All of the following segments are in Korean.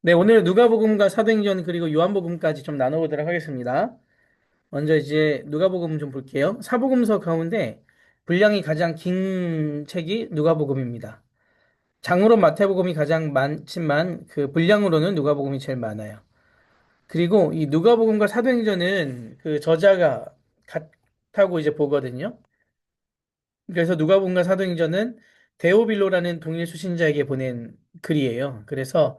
네, 오늘 누가복음과 사도행전 그리고 요한복음까지 좀 나눠보도록 하겠습니다. 먼저 이제 누가복음 좀 볼게요. 사복음서 가운데 분량이 가장 긴 책이 누가복음입니다. 장으로 마태복음이 가장 많지만 그 분량으로는 누가복음이 제일 많아요. 그리고 이 누가복음과 사도행전은 그 저자가 같다고 이제 보거든요. 그래서 누가복음과 사도행전은 데오빌로라는 동일 수신자에게 보낸 글이에요. 그래서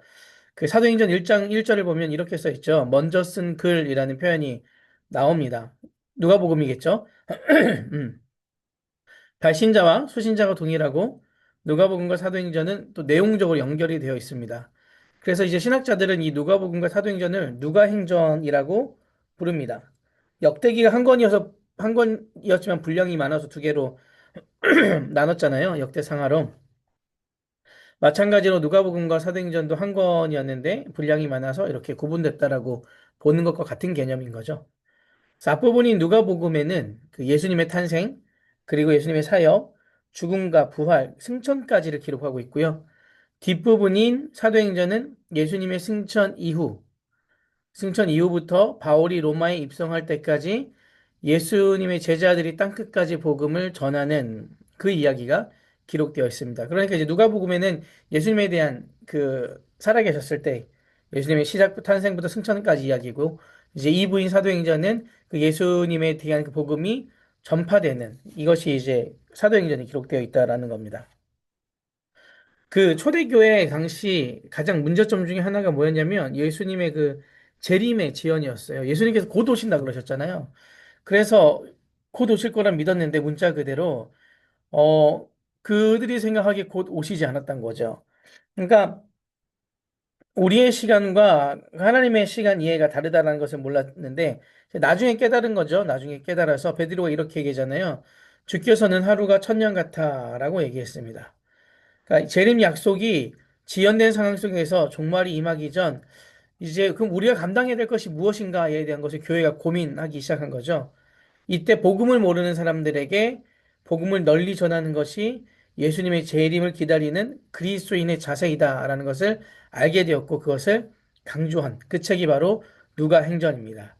그 사도행전 1장 1절을 보면 이렇게 써 있죠. 먼저 쓴 글이라는 표현이 나옵니다. 누가복음이겠죠? 음. 발신자와 수신자가 동일하고 누가복음과 사도행전은 또 내용적으로 연결이 되어 있습니다. 그래서 이제 신학자들은 이 누가복음과 사도행전을 누가행전이라고 부릅니다. 역대기가 한 권이었지만 분량이 많아서 두 개로 나눴잖아요. 역대상하로. 마찬가지로 누가복음과 사도행전도 한 권이었는데 분량이 많아서 이렇게 구분됐다라고 보는 것과 같은 개념인 거죠. 그래서 앞부분인 누가복음에는 그 예수님의 탄생, 그리고 예수님의 사역, 죽음과 부활, 승천까지를 기록하고 있고요. 뒷부분인 사도행전은 예수님의 승천 이후부터 바울이 로마에 입성할 때까지 예수님의 제자들이 땅끝까지 복음을 전하는 그 이야기가 기록되어 있습니다. 그러니까 이제 누가복음에는 예수님에 대한 그 살아계셨을 때 예수님의 시작부터 탄생부터 승천까지 이야기고 이제 이부인 사도행전은 그 예수님에 대한 그 복음이 전파되는 이것이 이제 사도행전에 기록되어 있다라는 겁니다. 그 초대교회 당시 가장 문제점 중에 하나가 뭐였냐면 예수님의 그 재림의 지연이었어요. 예수님께서 곧 오신다 그러셨잖아요. 그래서 곧 오실 거라 믿었는데 문자 그대로 그들이 생각하기에 곧 오시지 않았던 거죠. 그러니까 우리의 시간과 하나님의 시간 이해가 다르다는 것을 몰랐는데 나중에 깨달은 거죠. 나중에 깨달아서 베드로가 이렇게 얘기하잖아요. 주께서는 하루가 천년 같아라고 얘기했습니다. 그러니까 재림 약속이 지연된 상황 속에서 종말이 임하기 전 이제 그럼 우리가 감당해야 될 것이 무엇인가에 대한 것을 교회가 고민하기 시작한 거죠. 이때 복음을 모르는 사람들에게 복음을 널리 전하는 것이 예수님의 재림을 기다리는 그리스도인의 자세이다라는 것을 알게 되었고 그것을 강조한 그 책이 바로 누가행전입니다.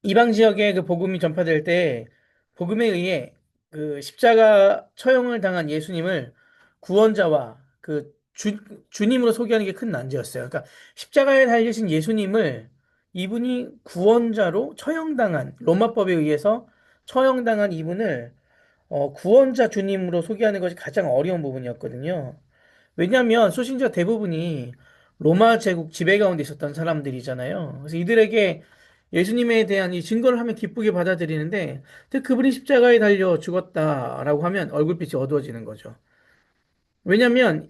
이방 지역에 그 복음이 전파될 때 복음에 의해 그 십자가 처형을 당한 예수님을 구원자와 주님으로 소개하는 게 큰 난제였어요. 그러니까 십자가에 달리신 예수님을 이분이 구원자로 처형당한 로마법에 의해서 처형당한 이분을 구원자 주님으로 소개하는 것이 가장 어려운 부분이었거든요. 왜냐하면 소신자 대부분이 로마 제국 지배 가운데 있었던 사람들이잖아요. 그래서 이들에게 예수님에 대한 이 증거를 하면 기쁘게 받아들이는데, 근데 그분이 십자가에 달려 죽었다라고 하면 얼굴빛이 어두워지는 거죠. 왜냐하면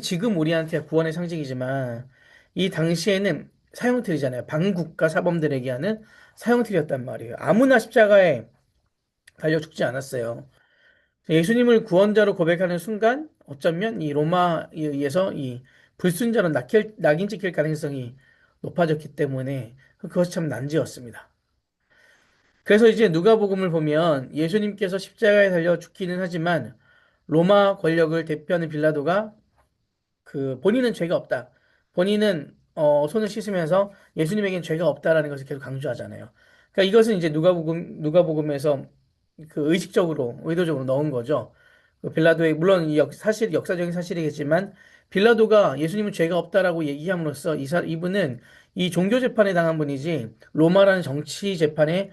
지금 우리한테 구원의 상징이지만, 이 당시에는 사형틀이잖아요. 반국가 사범들에게 하는 사형틀이었단 말이에요. 아무나 십자가에 달려 죽지 않았어요. 예수님을 구원자로 고백하는 순간 어쩌면 이 로마에 의해서 이 불순자로 낙인 찍힐 가능성이 높아졌기 때문에 그것이 참 난제였습니다. 그래서 이제 누가복음을 보면 예수님께서 십자가에 달려 죽기는 하지만 로마 권력을 대표하는 빌라도가 그 본인은 죄가 없다. 본인은 손을 씻으면서 예수님에겐 죄가 없다라는 것을 계속 강조하잖아요. 그러니까 이것은 이제 누가복음에서 그 의도적으로 넣은 거죠. 그 빌라도의 물론 사실 역사적인 사실이겠지만 빌라도가 예수님은 죄가 없다라고 얘기함으로써 이분은 이 종교 재판에 당한 분이지 로마라는 정치 재판에로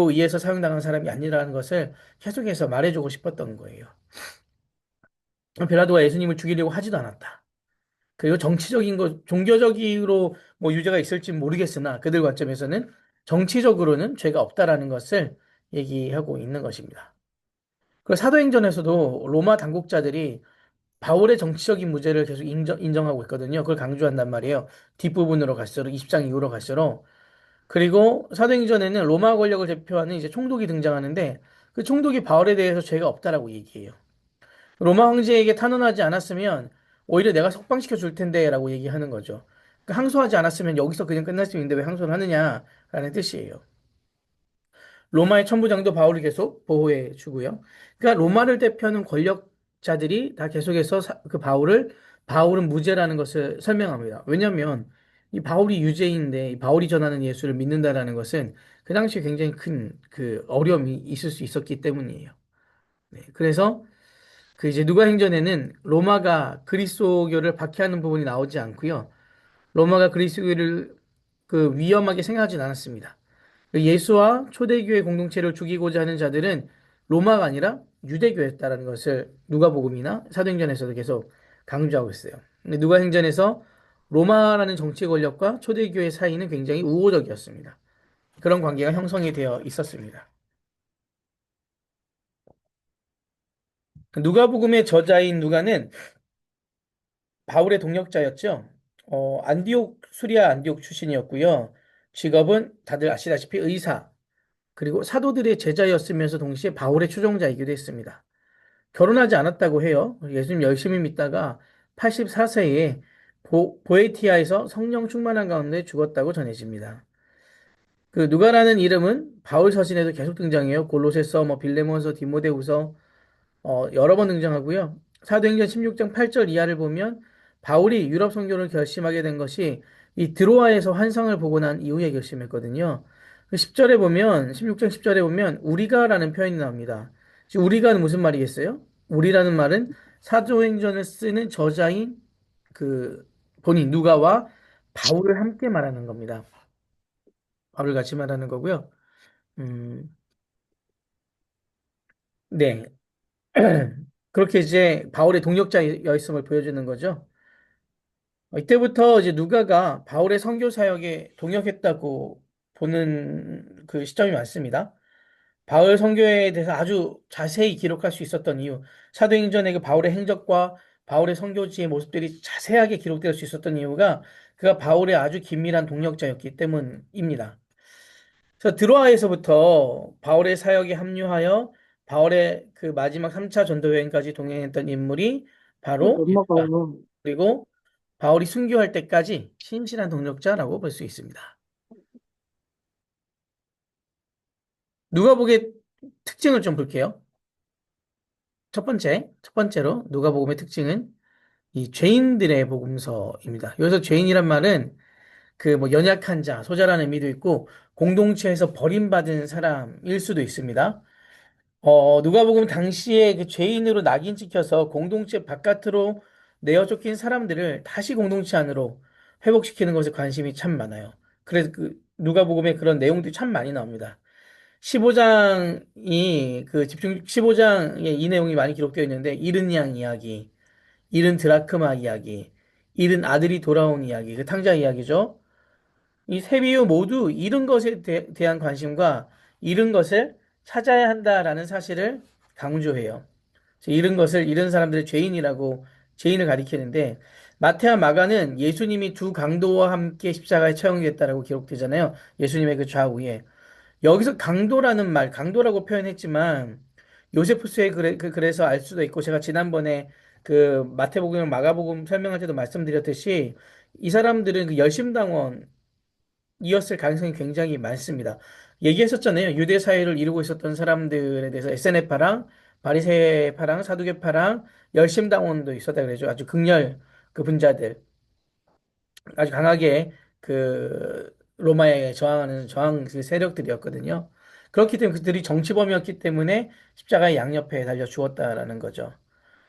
의해서 사용당한 사람이 아니라는 것을 계속해서 말해주고 싶었던 거예요. 빌라도가 예수님을 죽이려고 하지도 않았다. 그리고 종교적으로 뭐 유죄가 있을지 모르겠으나 그들 관점에서는 정치적으로는 죄가 없다라는 것을 얘기하고 있는 것입니다. 그 사도행전에서도 로마 당국자들이 바울의 정치적인 무죄를 계속 인정하고 있거든요. 그걸 강조한단 말이에요. 뒷부분으로 갈수록 20장 이후로 갈수록 그리고 사도행전에는 로마 권력을 대표하는 이제 총독이 등장하는데 그 총독이 바울에 대해서 죄가 없다라고 얘기해요. 로마 황제에게 탄원하지 않았으면 오히려 내가 석방시켜 줄 텐데라고 얘기하는 거죠. 그러니까 항소하지 않았으면 여기서 그냥 끝날 수 있는데 왜 항소를 하느냐라는 뜻이에요. 로마의 천부장도 바울을 계속 보호해 주고요. 그러니까 로마를 대표하는 권력자들이 다 계속해서 그 바울을 바울은 무죄라는 것을 설명합니다. 왜냐하면 이 바울이 유죄인데 이 바울이 전하는 예수를 믿는다라는 것은 그 당시에 굉장히 큰 그 어려움이 있을 수 있었기 때문이에요. 네, 그래서 그 이제 누가행전에는 로마가 그리스도교를 박해하는 부분이 나오지 않고요. 로마가 그리스도교를 그 위험하게 생각하진 않았습니다. 그 예수와 초대교회 공동체를 죽이고자 하는 자들은 로마가 아니라 유대교였다라는 것을 누가복음이나 사도행전에서도 계속 강조하고 있어요. 근데 누가행전에서 로마라는 정치 권력과 초대교회 사이는 굉장히 우호적이었습니다. 그런 관계가 형성이 되어 있었습니다. 누가복음의 저자인 누가는 바울의 동역자였죠. 안디옥 수리아 안디옥 출신이었고요. 직업은 다들 아시다시피 의사, 그리고 사도들의 제자였으면서 동시에 바울의 추종자이기도 했습니다. 결혼하지 않았다고 해요. 예수님 열심히 믿다가 84세에 보에티아에서 성령 충만한 가운데 죽었다고 전해집니다. 그 누가라는 이름은 바울 서신에도 계속 등장해요. 골로새서, 뭐 빌레몬서, 디모데후서 여러 번 등장하고요. 사도행전 16장 8절 이하를 보면 바울이 유럽 선교를 결심하게 된 것이 이 드로아에서 환상을 보고 난 이후에 결심했거든요. 10절에 보면 16장 10절에 보면 우리가라는 표현이 나옵니다. 지금 우리가는 무슨 말이겠어요? 우리라는 말은 사도행전을 쓰는 저자인 그 본인 누가와 바울을 함께 말하는 겁니다. 바울을 같이 말하는 거고요. 음, 네. 그렇게 이제 바울의 동역자였음을 보여주는 거죠. 이때부터 이제 누가가 바울의 선교 사역에 동역했다고 보는 그 시점이 많습니다. 바울 선교에 대해서 아주 자세히 기록할 수 있었던 이유, 사도행전의 그 바울의 행적과 바울의 선교지의 모습들이 자세하게 기록될 수 있었던 이유가 그가 바울의 아주 긴밀한 동역자였기 때문입니다. 그래서 드로아에서부터 바울의 사역에 합류하여 바울의 그 마지막 3차 전도 여행까지 동행했던 인물이 바로 못 유다. 먹어요. 그리고 바울이 순교할 때까지 신실한 동력자라고 볼 수 있습니다. 누가복음의 특징을 좀 볼게요. 첫 번째로 누가복음의 특징은 이 죄인들의 복음서입니다. 여기서 죄인이란 말은 그 뭐 연약한 자, 소자라는 의미도 있고 공동체에서 버림받은 사람일 수도 있습니다. 누가복음 당시에 그 죄인으로 낙인 찍혀서 공동체 바깥으로 내어 쫓긴 사람들을 다시 공동체 안으로 회복시키는 것에 관심이 참 많아요. 그래서 그 누가복음에 그런 내용들이 참 많이 나옵니다. 15장이 그 집중 15장에 이 내용이 많이 기록되어 있는데 잃은 양 이야기, 잃은 드라크마 이야기, 잃은 아들이 돌아온 이야기, 그 탕자 이야기죠. 이 세 비유 모두 잃은 것에 대한 관심과 잃은 것을 찾아야 한다라는 사실을 강조해요. 잃은 것을 잃은 사람들의 죄인이라고 죄인을 가리키는데 마태와 마가는 예수님이 두 강도와 함께 십자가에 처형됐다라고 기록되잖아요. 예수님의 그 좌우에. 여기서 강도라는 말, 강도라고 표현했지만 요세푸스의 그래서 알 수도 있고 제가 지난번에 그 마태복음, 마가복음 설명할 때도 말씀드렸듯이 이 사람들은 그 열심당원 이었을 가능성이 굉장히 많습니다. 얘기했었잖아요. 유대 사회를 이루고 있었던 사람들에 대해서 SNF파랑 바리새파랑 사두개파랑 열심당원도 있었다 그러죠. 아주 극렬 그 분자들 아주 강하게 그 로마에 저항하는 저항 그 세력들이었거든요. 그렇기 때문에 그들이 정치범이었기 때문에 십자가의 양옆에 달려 죽었다라는 거죠.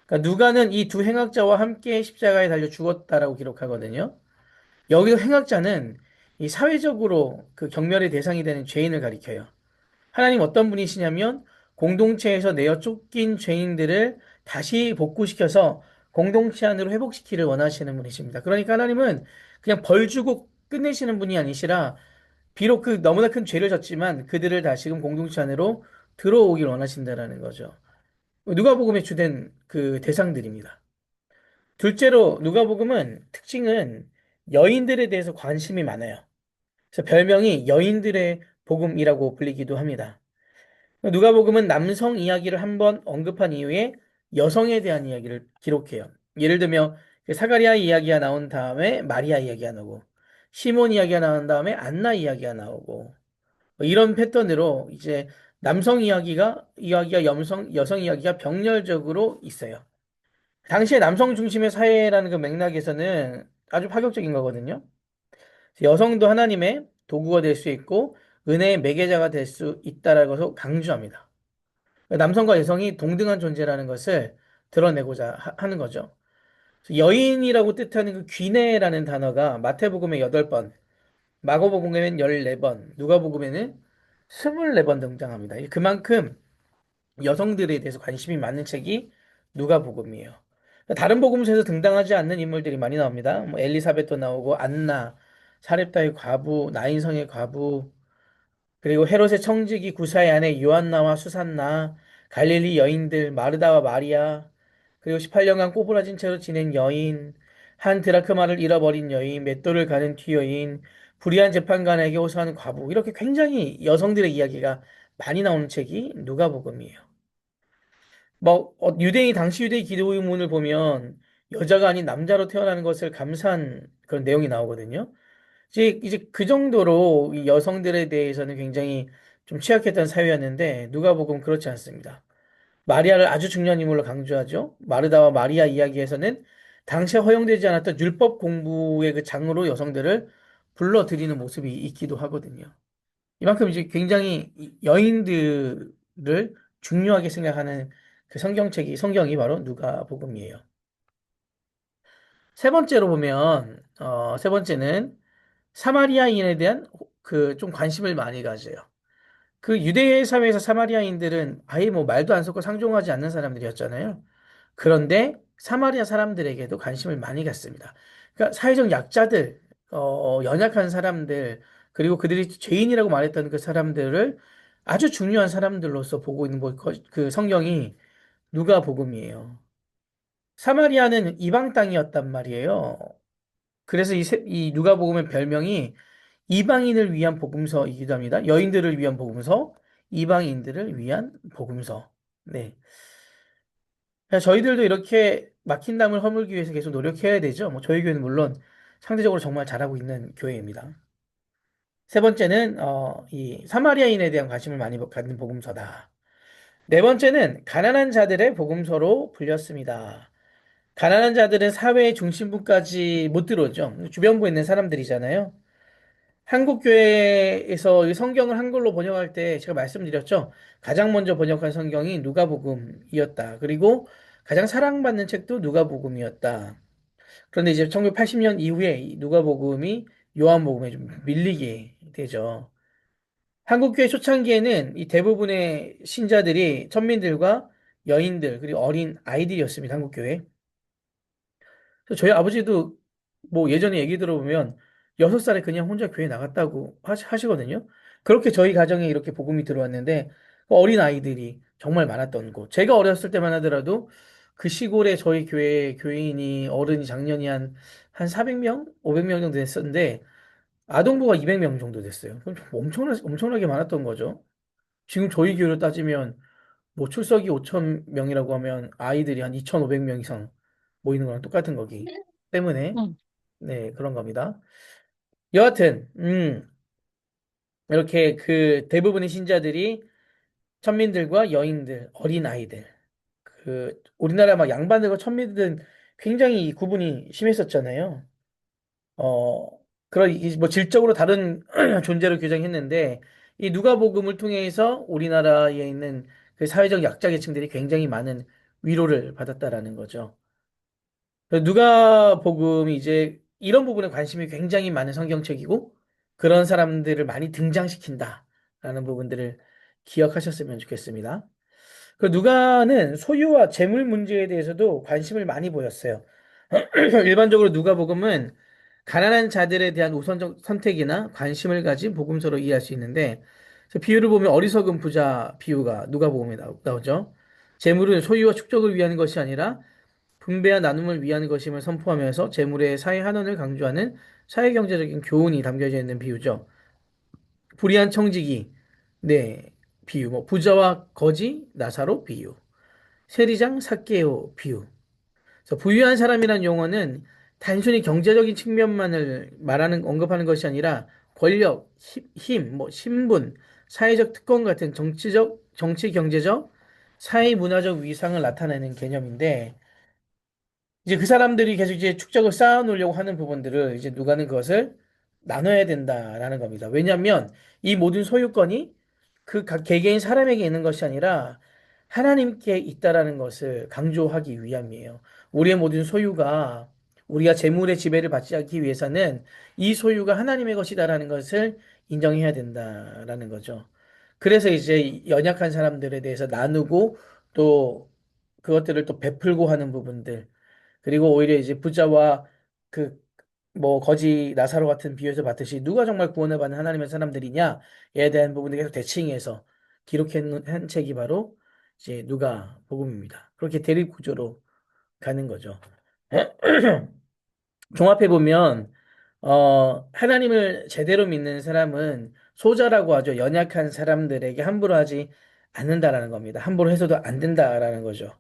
그러니까 누가는 이 두 행악자와 함께 십자가에 달려 죽었다라고 기록하거든요. 여기서 행악자는 이 사회적으로 그 경멸의 대상이 되는 죄인을 가리켜요. 하나님 어떤 분이시냐면 공동체에서 내어 쫓긴 죄인들을 다시 복구시켜서 공동체 안으로 회복시키를 원하시는 분이십니다. 그러니까 하나님은 그냥 벌 주고 끝내시는 분이 아니시라 비록 그 너무나 큰 죄를 졌지만 그들을 다시금 공동체 안으로 들어오길 원하신다라는 거죠. 누가복음의 주된 그 대상들입니다. 둘째로 누가복음은 특징은 여인들에 대해서 관심이 많아요. 그래서 별명이 여인들의 복음이라고 불리기도 합니다. 누가복음은 남성 이야기를 한번 언급한 이후에 여성에 대한 이야기를 기록해요. 예를 들면 그 사가리아 이야기가 나온 다음에 마리아 이야기가 나오고 시몬 이야기가 나온 다음에 안나 이야기가 나오고 뭐 이런 패턴으로 이제 남성 이야기가 여성 이야기가 병렬적으로 있어요. 당시에 남성 중심의 사회라는 그 맥락에서는 아주 파격적인 거거든요. 여성도 하나님의 도구가 될 수 있고 은혜의 매개자가 될 수 있다라고 해서 강조합니다. 남성과 여성이 동등한 존재라는 것을 드러내고자 하는 거죠. 여인이라고 뜻하는 그 귀내라는 단어가 마태복음에 8번, 마가복음에는 14번, 누가복음에는 24번 등장합니다. 그만큼 여성들에 대해서 관심이 많은 책이 누가복음이에요. 다른 복음서에서 등장하지 않는 인물들이 많이 나옵니다. 뭐 엘리사벳도 나오고 안나, 사렙다의 과부, 나인성의 과부, 그리고 헤롯의 청지기 구사의 아내 요한나와 수산나, 갈릴리 여인들 마르다와 마리아, 그리고 18년간 꼬부라진 채로 지낸 여인, 한 드라크마를 잃어버린 여인, 맷돌을 가는 뒤여인, 불의한 재판관에게 호소하는 과부, 이렇게 굉장히 여성들의 이야기가 많이 나오는 책이 누가복음이에요. 뭐 유대인 당시 유대인 기도문을 보면 여자가 아닌 남자로 태어나는 것을 감사한 그런 내용이 나오거든요. 이제 그 정도로 이 여성들에 대해서는 굉장히 좀 취약했던 사회였는데 누가복음 그렇지 않습니다. 마리아를 아주 중요한 인물로 강조하죠. 마르다와 마리아 이야기에서는 당시에 허용되지 않았던 율법 공부의 그 장으로 여성들을 불러들이는 모습이 있기도 하거든요. 이만큼 이제 굉장히 이 여인들을 중요하게 생각하는 그 성경이 바로 누가복음이에요. 세 번째로 보면, 세 번째는 사마리아인에 대한 그 좀 관심을 많이 가져요. 그 유대 사회에서 사마리아인들은 아예 뭐 말도 안 섞고 상종하지 않는 사람들이었잖아요. 그런데 사마리아 사람들에게도 관심을 많이 갖습니다. 그러니까 사회적 약자들, 연약한 사람들, 그리고 그들이 죄인이라고 말했던 그 사람들을 아주 중요한 사람들로서 보고 있는 그 성경이 누가복음이에요. 사마리아는 이방 땅이었단 말이에요. 그래서 이 누가복음의 별명이 이방인을 위한 복음서이기도 합니다. 여인들을 위한 복음서, 이방인들을 위한 복음서. 네. 그래서 저희들도 이렇게 막힌 담을 허물기 위해서 계속 노력해야 되죠. 뭐 저희 교회는 물론 상대적으로 정말 잘하고 있는 교회입니다. 세 번째는 이 사마리아인에 대한 관심을 많이 갖는 복음서다. 네 번째는 가난한 자들의 복음서로 불렸습니다. 가난한 자들은 사회의 중심부까지 못 들어오죠. 주변부에 있는 사람들이잖아요. 한국 교회에서 이 성경을 한글로 번역할 때 제가 말씀드렸죠. 가장 먼저 번역한 성경이 누가복음이었다. 그리고 가장 사랑받는 책도 누가복음이었다. 그런데 이제 1980년 이후에 이 누가복음이 요한복음에 좀 밀리게 되죠. 한국교회 초창기에는 이 대부분의 신자들이 천민들과 여인들 그리고 어린 아이들이었습니다. 한국교회. 그래서 저희 아버지도 뭐 예전에 얘기 들어보면 6살에 그냥 혼자 교회 나갔다고 하시거든요. 그렇게 저희 가정에 이렇게 복음이 들어왔는데 그 어린 아이들이 정말 많았던 곳. 제가 어렸을 때만 하더라도 그 시골에 저희 교회 교인이 어른이 작년이 한 400명, 500명 정도 됐었는데 아동부가 200명 정도 됐어요. 그럼 엄청나게 많았던 거죠. 지금 저희 교회로 따지면 뭐 출석이 5천 명이라고 하면 아이들이 한 2,500명 이상 모이는 거랑 똑같은 거기 때문에 응. 네 그런 겁니다. 여하튼 이렇게 그 대부분의 신자들이 천민들과 여인들, 어린 아이들 그 우리나라 막 양반들과 천민들은 굉장히 이 구분이 심했었잖아요. 어 그런 뭐 질적으로 다른 존재로 규정했는데 이 누가복음을 통해서 우리나라에 있는 그 사회적 약자 계층들이 굉장히 많은 위로를 받았다라는 거죠. 그래서 누가복음이 이제 이런 부분에 관심이 굉장히 많은 성경책이고 그런 사람들을 많이 등장시킨다라는 부분들을 기억하셨으면 좋겠습니다. 그 누가는 소유와 재물 문제에 대해서도 관심을 많이 보였어요. 일반적으로 누가복음은 가난한 자들에 대한 우선적 선택이나 관심을 가진 복음서로 이해할 수 있는데 그래서 비유를 보면 어리석은 부자 비유가 누가복음에 나오죠. 재물은 소유와 축적을 위한 것이 아니라 분배와 나눔을 위한 것임을 선포하면서 재물의 사회 환원을 강조하는 사회경제적인 교훈이 담겨져 있는 비유죠. 불의한 청지기, 네, 비유. 뭐 부자와 거지, 나사로 비유. 세리장, 삭개오 비유. 그래서 부유한 사람이란 용어는 단순히 경제적인 측면만을 언급하는 것이 아니라 권력, 힘, 뭐 신분, 사회적 특권 같은 정치 경제적, 사회 문화적 위상을 나타내는 개념인데 이제 그 사람들이 계속 이제 축적을 쌓아 놓으려고 하는 부분들을 이제 누가는 그것을 나눠야 된다라는 겁니다. 왜냐하면 이 모든 소유권이 그 각 개개인 사람에게 있는 것이 아니라 하나님께 있다라는 것을 강조하기 위함이에요. 우리의 모든 소유가 우리가 재물의 지배를 받지 않기 위해서는 이 소유가 하나님의 것이다라는 것을 인정해야 된다라는 거죠. 그래서 이제 연약한 사람들에 대해서 나누고 또 그것들을 또 베풀고 하는 부분들 그리고 오히려 이제 부자와 그 뭐 거지 나사로 같은 비유에서 봤듯이 누가 정말 구원을 받는 하나님의 사람들이냐에 대한 부분을 계속 대칭해서 기록해 놓은 한 책이 바로 이제 누가 복음입니다. 그렇게 대립 구조로 가는 거죠. 종합해 보면 하나님을 제대로 믿는 사람은 소자라고 하죠. 연약한 사람들에게 함부로 하지 않는다라는 겁니다. 함부로 해서도 안 된다라는 거죠.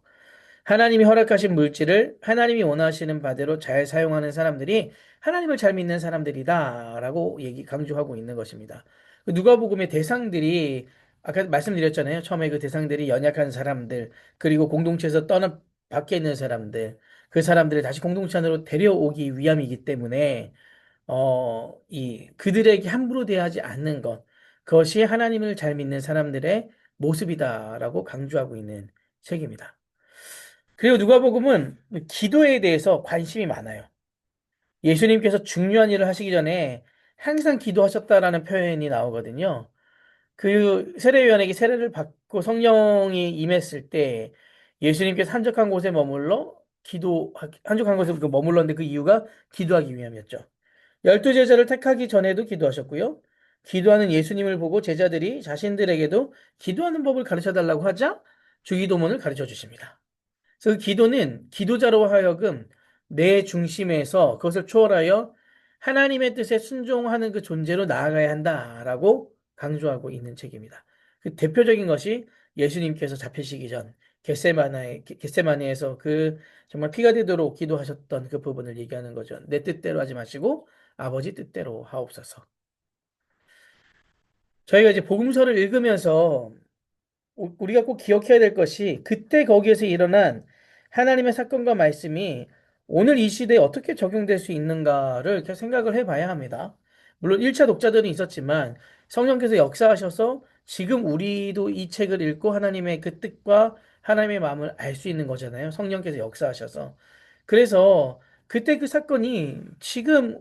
하나님이 허락하신 물질을 하나님이 원하시는 바대로 잘 사용하는 사람들이 하나님을 잘 믿는 사람들이다라고 강조하고 있는 것입니다. 그 누가복음의 대상들이 아까 말씀드렸잖아요. 처음에 그 대상들이 연약한 사람들 그리고 공동체에서 떠나 밖에 있는 사람들 그 사람들을 다시 공동체 안으로 데려오기 위함이기 때문에 이 그들에게 함부로 대하지 않는 것 그것이 하나님을 잘 믿는 사람들의 모습이다라고 강조하고 있는 책입니다. 그리고 누가복음은 기도에 대해서 관심이 많아요. 예수님께서 중요한 일을 하시기 전에 항상 기도하셨다라는 표현이 나오거든요. 그 세례요한에게 세례를 받고 성령이 임했을 때 예수님께서 한적한 곳에 머물러 한적한 곳에 머물렀는데 그 이유가 기도하기 위함이었죠. 열두 제자를 택하기 전에도 기도하셨고요. 기도하는 예수님을 보고 제자들이 자신들에게도 기도하는 법을 가르쳐 달라고 하자 주기도문을 가르쳐 주십니다. 그래서 그 기도는 기도자로 하여금 내 중심에서 그것을 초월하여 하나님의 뜻에 순종하는 그 존재로 나아가야 한다라고 강조하고 있는 책입니다. 그 대표적인 것이 예수님께서 잡히시기 전 겟세마네에서 그 정말 피가 되도록 기도하셨던 그 부분을 얘기하는 거죠. 내 뜻대로 하지 마시고 아버지 뜻대로 하옵소서. 저희가 이제 복음서를 읽으면서 우리가 꼭 기억해야 될 것이 그때 거기에서 일어난 하나님의 사건과 말씀이 오늘 이 시대에 어떻게 적용될 수 있는가를 이렇게 생각을 해봐야 합니다. 물론 1차 독자들은 있었지만 성령께서 역사하셔서 지금 우리도 이 책을 읽고 하나님의 그 뜻과 하나님의 마음을 알 수 있는 거잖아요. 성령께서 역사하셔서. 그래서 그때 그 사건이 지금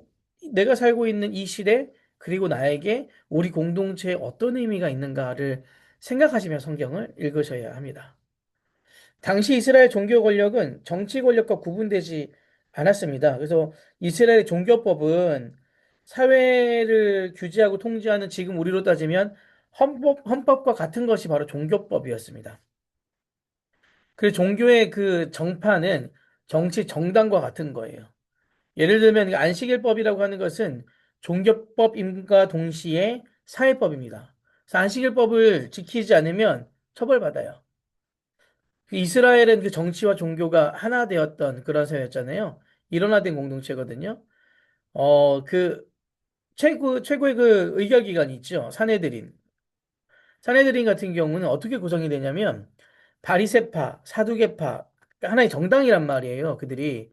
내가 살고 있는 이 시대 그리고 나에게 우리 공동체에 어떤 의미가 있는가를 생각하시며 성경을 읽으셔야 합니다. 당시 이스라엘 종교 권력은 정치 권력과 구분되지 않았습니다. 그래서 이스라엘의 종교법은 사회를 규제하고 통제하는 지금 우리로 따지면 헌법과 같은 것이 바로 종교법이었습니다. 그리고 종교의 그 정파는 정치 정당과 같은 거예요. 예를 들면 안식일법이라고 하는 것은 종교법임과 동시에 사회법입니다. 그래서 안식일법을 지키지 않으면 처벌받아요. 그 이스라엘은 그 정치와 종교가 하나 되었던 그런 사회였잖아요. 일원화된 공동체거든요. 그 최고의 그 의결기관이 있죠. 사내들인. 사내들인 같은 경우는 어떻게 구성이 되냐면 바리새파, 사두개파 하나의 정당이란 말이에요. 그들이.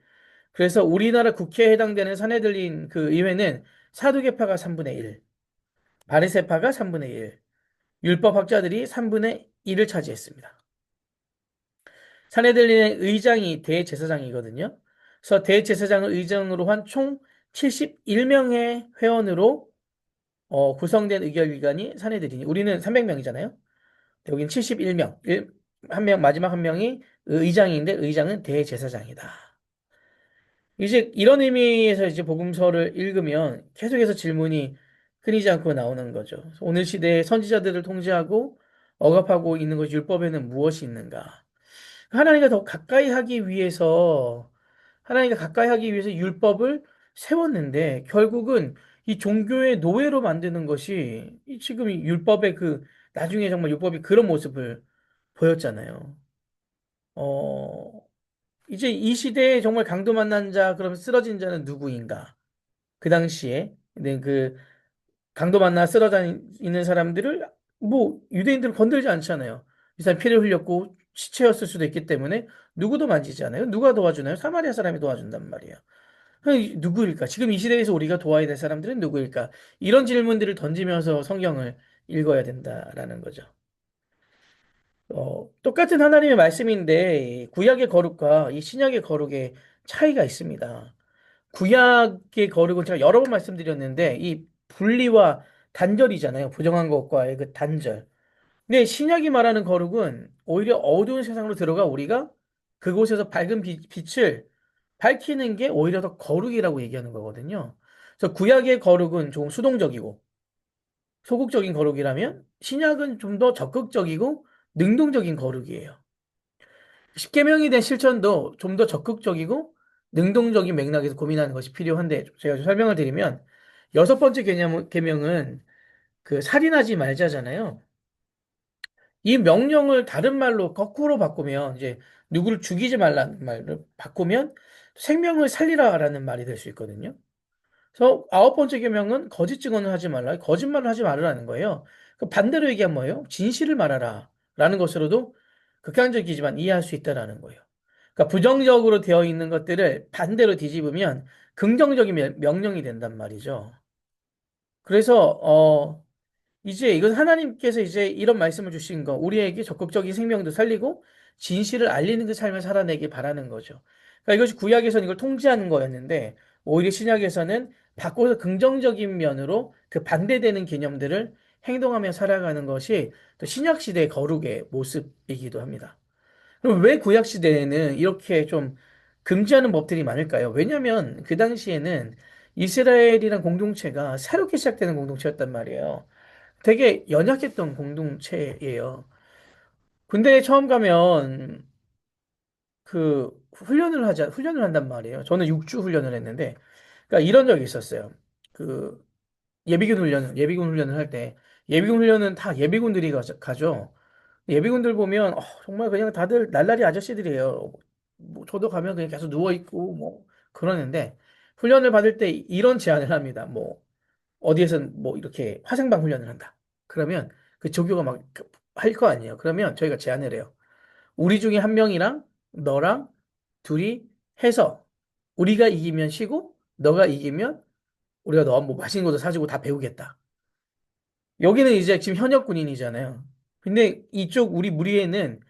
그래서 우리나라 국회에 해당되는 사내들인 그 의회는 사두개파가 3분의 1, 바리새파가 3분의 1, 율법학자들이 3분의 1을 차지했습니다. 사내들린의 의장이 대제사장이거든요. 그래서 대제사장을 의장으로 한 총 71명의 회원으로 구성된 의결기관이 사내들이니 우리는 300명이잖아요. 여기는 71명. 한 명, 마지막 한 명이 의장인데 의장은 대제사장이다. 이제 이런 의미에서 이제 복음서를 읽으면 계속해서 질문이 끊이지 않고 나오는 거죠. 오늘 시대에 선지자들을 통제하고 억압하고 있는 것 율법에는 무엇이 있는가? 하나님과 더 가까이 하기 위해서 하나님과 가까이 하기 위해서 율법을 세웠는데 결국은 이 종교의 노예로 만드는 것이 지금 이 율법의 그 나중에 정말 율법이 그런 모습을 보였잖아요. 어, 이제 이 시대에 정말 강도 만난 자, 그럼 쓰러진 자는 누구인가? 그 당시에 네, 그 강도 만나 쓰러져 있는 사람들을 뭐 유대인들은 건들지 않잖아요. 이 사람 피를 흘렸고 시체였을 수도 있기 때문에 누구도 만지지 않아요. 누가 도와주나요? 사마리아 사람이 도와준단 말이에요. 아니, 누구일까? 지금 이 시대에서 우리가 도와야 될 사람들은 누구일까? 이런 질문들을 던지면서 성경을 읽어야 된다라는 거죠. 똑같은 하나님의 말씀인데 이 구약의 거룩과 이 신약의 거룩의 차이가 있습니다. 구약의 거룩은 제가 여러 번 말씀드렸는데 이 분리와 단절이잖아요. 부정한 것과의 그 단절. 근데 신약이 말하는 거룩은 오히려 어두운 세상으로 들어가 우리가 그곳에서 밝은 빛을 밝히는 게 오히려 더 거룩이라고 얘기하는 거거든요. 그래서 구약의 거룩은 조금 수동적이고 소극적인 거룩이라면 신약은 좀 더 적극적이고 능동적인 거룩이에요. 십계명에 대한 실천도 좀 더 적극적이고 능동적인 맥락에서 고민하는 것이 필요한데 제가 좀 설명을 드리면 여섯 번째 계명은 그 살인하지 말자잖아요. 이 명령을 다른 말로 거꾸로 바꾸면 이제 누구를 죽이지 말라는 말을 바꾸면 생명을 살리라라는 말이 될 수 있거든요. 그래서 아홉 번째 계명은 거짓 증언을 하지 말라, 거짓말을 하지 말으라는 거예요. 그 반대로 얘기하면 뭐예요? 진실을 말하라라는 것으로도 극단적이지만 이해할 수 있다라는 거예요. 그러니까 부정적으로 되어 있는 것들을 반대로 뒤집으면 긍정적인 명령이 된단 말이죠. 그래서 이제 이건 하나님께서 이제 이런 말씀을 주신 거, 우리에게 적극적인 생명도 살리고 진실을 알리는 그 삶을 살아내길 바라는 거죠. 그러니까 이것이 구약에서는 이걸 통제하는 거였는데 오히려 신약에서는 바꿔서 긍정적인 면으로 그 반대되는 개념들을 행동하며 살아가는 것이 또 신약 시대의 거룩의 모습이기도 합니다. 그럼 왜 구약 시대에는 이렇게 좀 금지하는 법들이 많을까요? 왜냐하면 그 당시에는 이스라엘이란 공동체가 새롭게 시작되는 공동체였단 말이에요. 되게 연약했던 공동체예요. 군대에 처음 가면 그 훈련을 한단 말이에요. 저는 6주 훈련을 했는데, 그러니까 이런 적이 있었어요. 그 예비군 훈련을 할 때, 예비군 훈련은 다 예비군들이 가죠. 예비군들 보면 정말 그냥 다들 날라리 아저씨들이에요. 뭐 저도 가면 그냥 계속 누워 있고 뭐 그러는데 훈련을 받을 때 이런 제안을 합니다. 뭐 어디에선 뭐 이렇게 화생방 훈련을 한다. 그러면 그 조교가 막 할 거 아니에요. 그러면 저희가 제안을 해요. 우리 중에 한 명이랑 너랑 둘이 해서 우리가 이기면 쉬고 너가 이기면 우리가 너 뭐 맛있는 것도 사주고 다 배우겠다. 여기는 이제 지금 현역 군인이잖아요. 근데 이쪽 우리 무리에는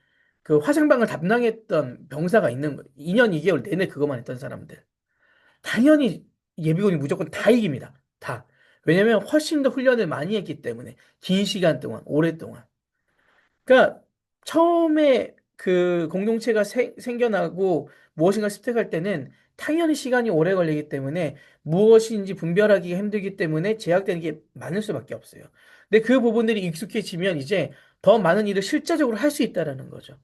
그 화생방을 담당했던 병사가 있는 거예요. 2년 2개월 내내 그것만 했던 사람들. 당연히 예비군이 무조건 다 이깁니다. 다. 왜냐면 훨씬 더 훈련을 많이 했기 때문에 긴 시간 동안 오랫동안. 그러니까 처음에 그 공동체가 생겨나고 무엇인가 습득할 때는 당연히 시간이 오래 걸리기 때문에 무엇인지 분별하기가 힘들기 때문에 제약되는 게 많을 수밖에 없어요. 근데 그 부분들이 익숙해지면 이제 더 많은 일을 실제적으로 할 수 있다라는 거죠.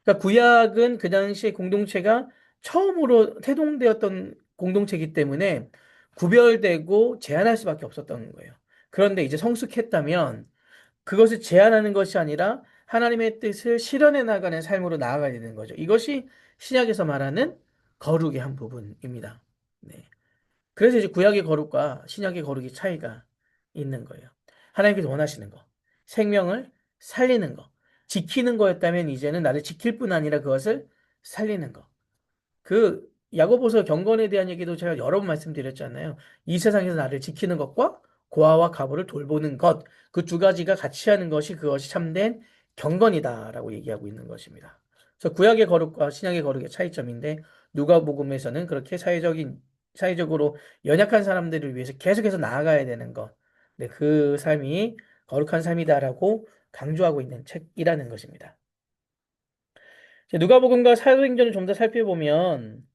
그러니까 구약은 그 당시에 공동체가 처음으로 태동되었던 공동체이기 때문에 구별되고 제한할 수밖에 없었던 거예요. 그런데 이제 성숙했다면 그것을 제한하는 것이 아니라 하나님의 뜻을 실현해 나가는 삶으로 나아가야 되는 거죠. 이것이 신약에서 말하는 거룩의 한 부분입니다. 네. 그래서 이제 구약의 거룩과 신약의 거룩의 차이가 있는 거예요. 하나님께서 원하시는 거, 생명을 살리는 거, 지키는 거였다면 이제는 나를 지킬 뿐 아니라 그것을 살리는 거. 그 야고보서 경건에 대한 얘기도 제가 여러 번 말씀드렸잖아요. 이 세상에서 나를 지키는 것과 고아와 과부를 돌보는 것, 그 두 가지가 같이 하는 것이 그것이 참된 경건이다라고 얘기하고 있는 것입니다. 그래서 구약의 거룩과 신약의 거룩의 차이점인데 누가복음에서는 그렇게 사회적으로 연약한 사람들을 위해서 계속해서 나아가야 되는 것, 네, 그 삶이 거룩한 삶이다라고 강조하고 있는 책이라는 것입니다. 이제 누가복음과 사도행전을 좀 더 살펴보면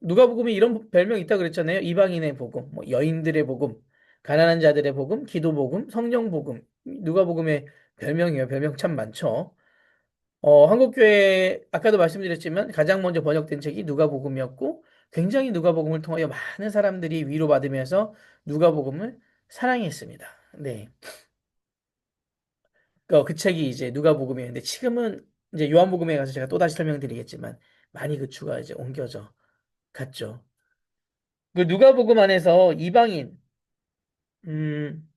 누가복음에 이런 별명이 있다 그랬잖아요. 이방인의 복음, 뭐 여인들의 복음, 가난한 자들의 복음, 기도 복음, 성령 복음. 누가복음의 별명이에요. 별명 참 많죠. 한국교회 아까도 말씀드렸지만 가장 먼저 번역된 책이 누가복음이었고 굉장히 누가복음을 통하여 많은 사람들이 위로받으면서 누가복음을 사랑했습니다. 네. 그 책이 이제 누가복음이었는데 지금은 이제 요한복음에 가서 제가 또다시 설명드리겠지만 많이 그 추가 이제 옮겨져 갔죠. 그 누가복음 안에서 음,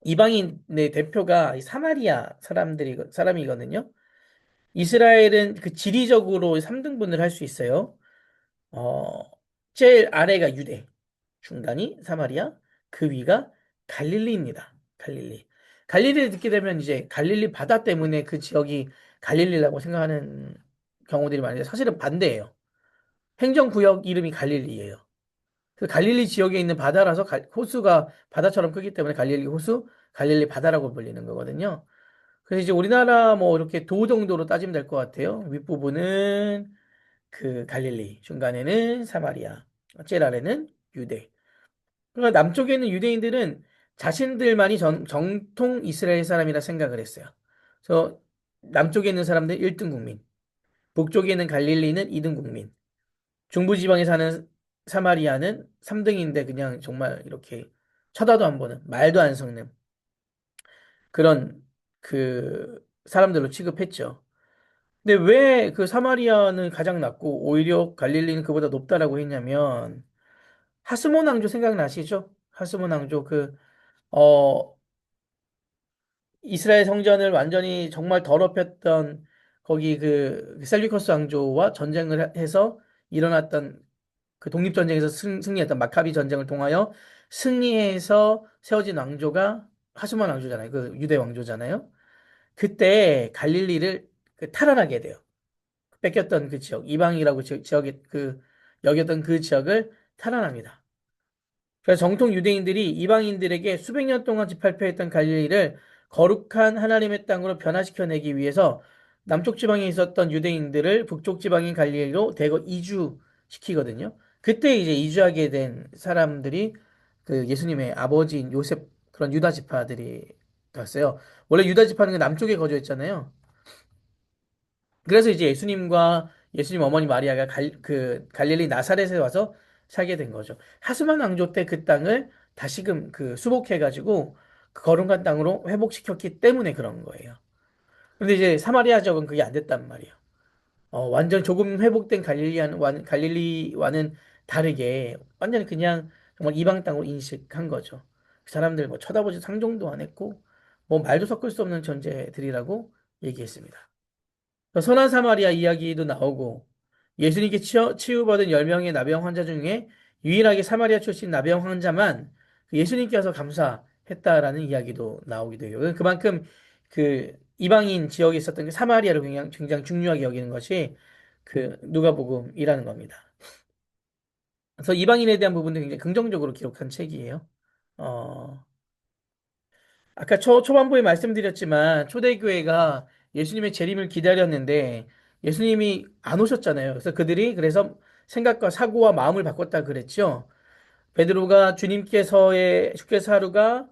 이방인의 대표가 이 사마리아 사람이거든요. 이스라엘은 그 지리적으로 3등분을 할 수 있어요. 어, 제일 아래가 유대, 중간이 사마리아, 그 위가 갈릴리입니다. 갈릴리. 갈릴리를 듣게 되면 이제 갈릴리 바다 때문에 그 지역이 갈릴리라고 생각하는 경우들이 많은데 사실은 반대예요. 행정구역 이름이 갈릴리예요. 그 갈릴리 지역에 있는 바다라서 호수가 바다처럼 크기 때문에 갈릴리 호수, 갈릴리 바다라고 불리는 거거든요. 그래서 이제 우리나라 뭐 이렇게 도 정도로 따지면 될 것 같아요. 윗부분은 그 갈릴리, 중간에는 사마리아, 제일 아래는 유대. 그러니까 남쪽에 있는 유대인들은 자신들만이 정통 이스라엘 사람이라 생각을 했어요. 그래서 남쪽에 있는 사람들 1등 국민, 북쪽에 있는 갈릴리는 2등 국민, 중부지방에 사는 사마리아는 3등인데 그냥 정말 이렇게 쳐다도 안 보는, 말도 안 섞는 그런 그 사람들로 취급했죠. 근데 왜 그 사마리아는 가장 낮고 오히려 갈릴리는 그보다 높다라고 했냐면 하스몬 왕조 생각나시죠? 하스몬 왕조 어, 이스라엘 성전을 완전히 정말 더럽혔던 거기 그 셀류커스 왕조와 전쟁을 해서 일어났던 그 독립전쟁에서 승리했던 마카비 전쟁을 통하여 승리해서 세워진 왕조가 하스몬 왕조잖아요. 그 유대 왕조잖아요. 그때 갈릴리를 탈환하게 돼요. 뺏겼던 그 지역, 이방이라고 지역에 여겼던 그 지역을 탈환합니다. 그래서 정통 유대인들이 이방인들에게 수백 년 동안 집팔표했던 갈릴리를 거룩한 하나님의 땅으로 변화시켜내기 위해서 남쪽 지방에 있었던 유대인들을 북쪽 지방인 갈릴리로 대거 이주시키거든요. 그때 이제 이주하게 된 사람들이 그 예수님의 아버지인 요셉 그런 유다 지파들이 갔어요. 원래 유다 지파는 그 남쪽에 거주했잖아요. 그래서 이제 예수님 어머니 마리아가 갈릴리 나사렛에 와서 살게 된 거죠. 하스만 왕조 때 그 땅을 다시금 수복해가지고 그 거룩한 땅으로 회복시켰기 때문에 그런 거예요. 근데 이제 사마리아 지역은 그게 안 됐단 말이에요. 완전 조금 회복된 갈릴리와는 다르게 완전히 그냥 정말 이방 땅으로 인식한 거죠. 그 사람들 뭐 쳐다보지 상종도 안 했고 뭐 말도 섞을 수 없는 존재들이라고 얘기했습니다. 선한 사마리아 이야기도 나오고 예수님께 치유받은 10명의 나병 환자 중에 유일하게 사마리아 출신 나병 환자만 그 예수님께서 감사했다라는 이야기도 나오기도 해요. 그만큼 그 이방인 지역에 있었던 그 사마리아를 굉장히 중요하게 여기는 것이 그 누가복음이라는 겁니다. 그래서 이방인에 대한 부분도 굉장히 긍정적으로 기록한 책이에요. 어, 아까 초반부에 말씀드렸지만 초대교회가 예수님의 재림을 기다렸는데 예수님이 안 오셨잖아요. 그래서 생각과 사고와 마음을 바꿨다 그랬죠. 베드로가 주께서 하루가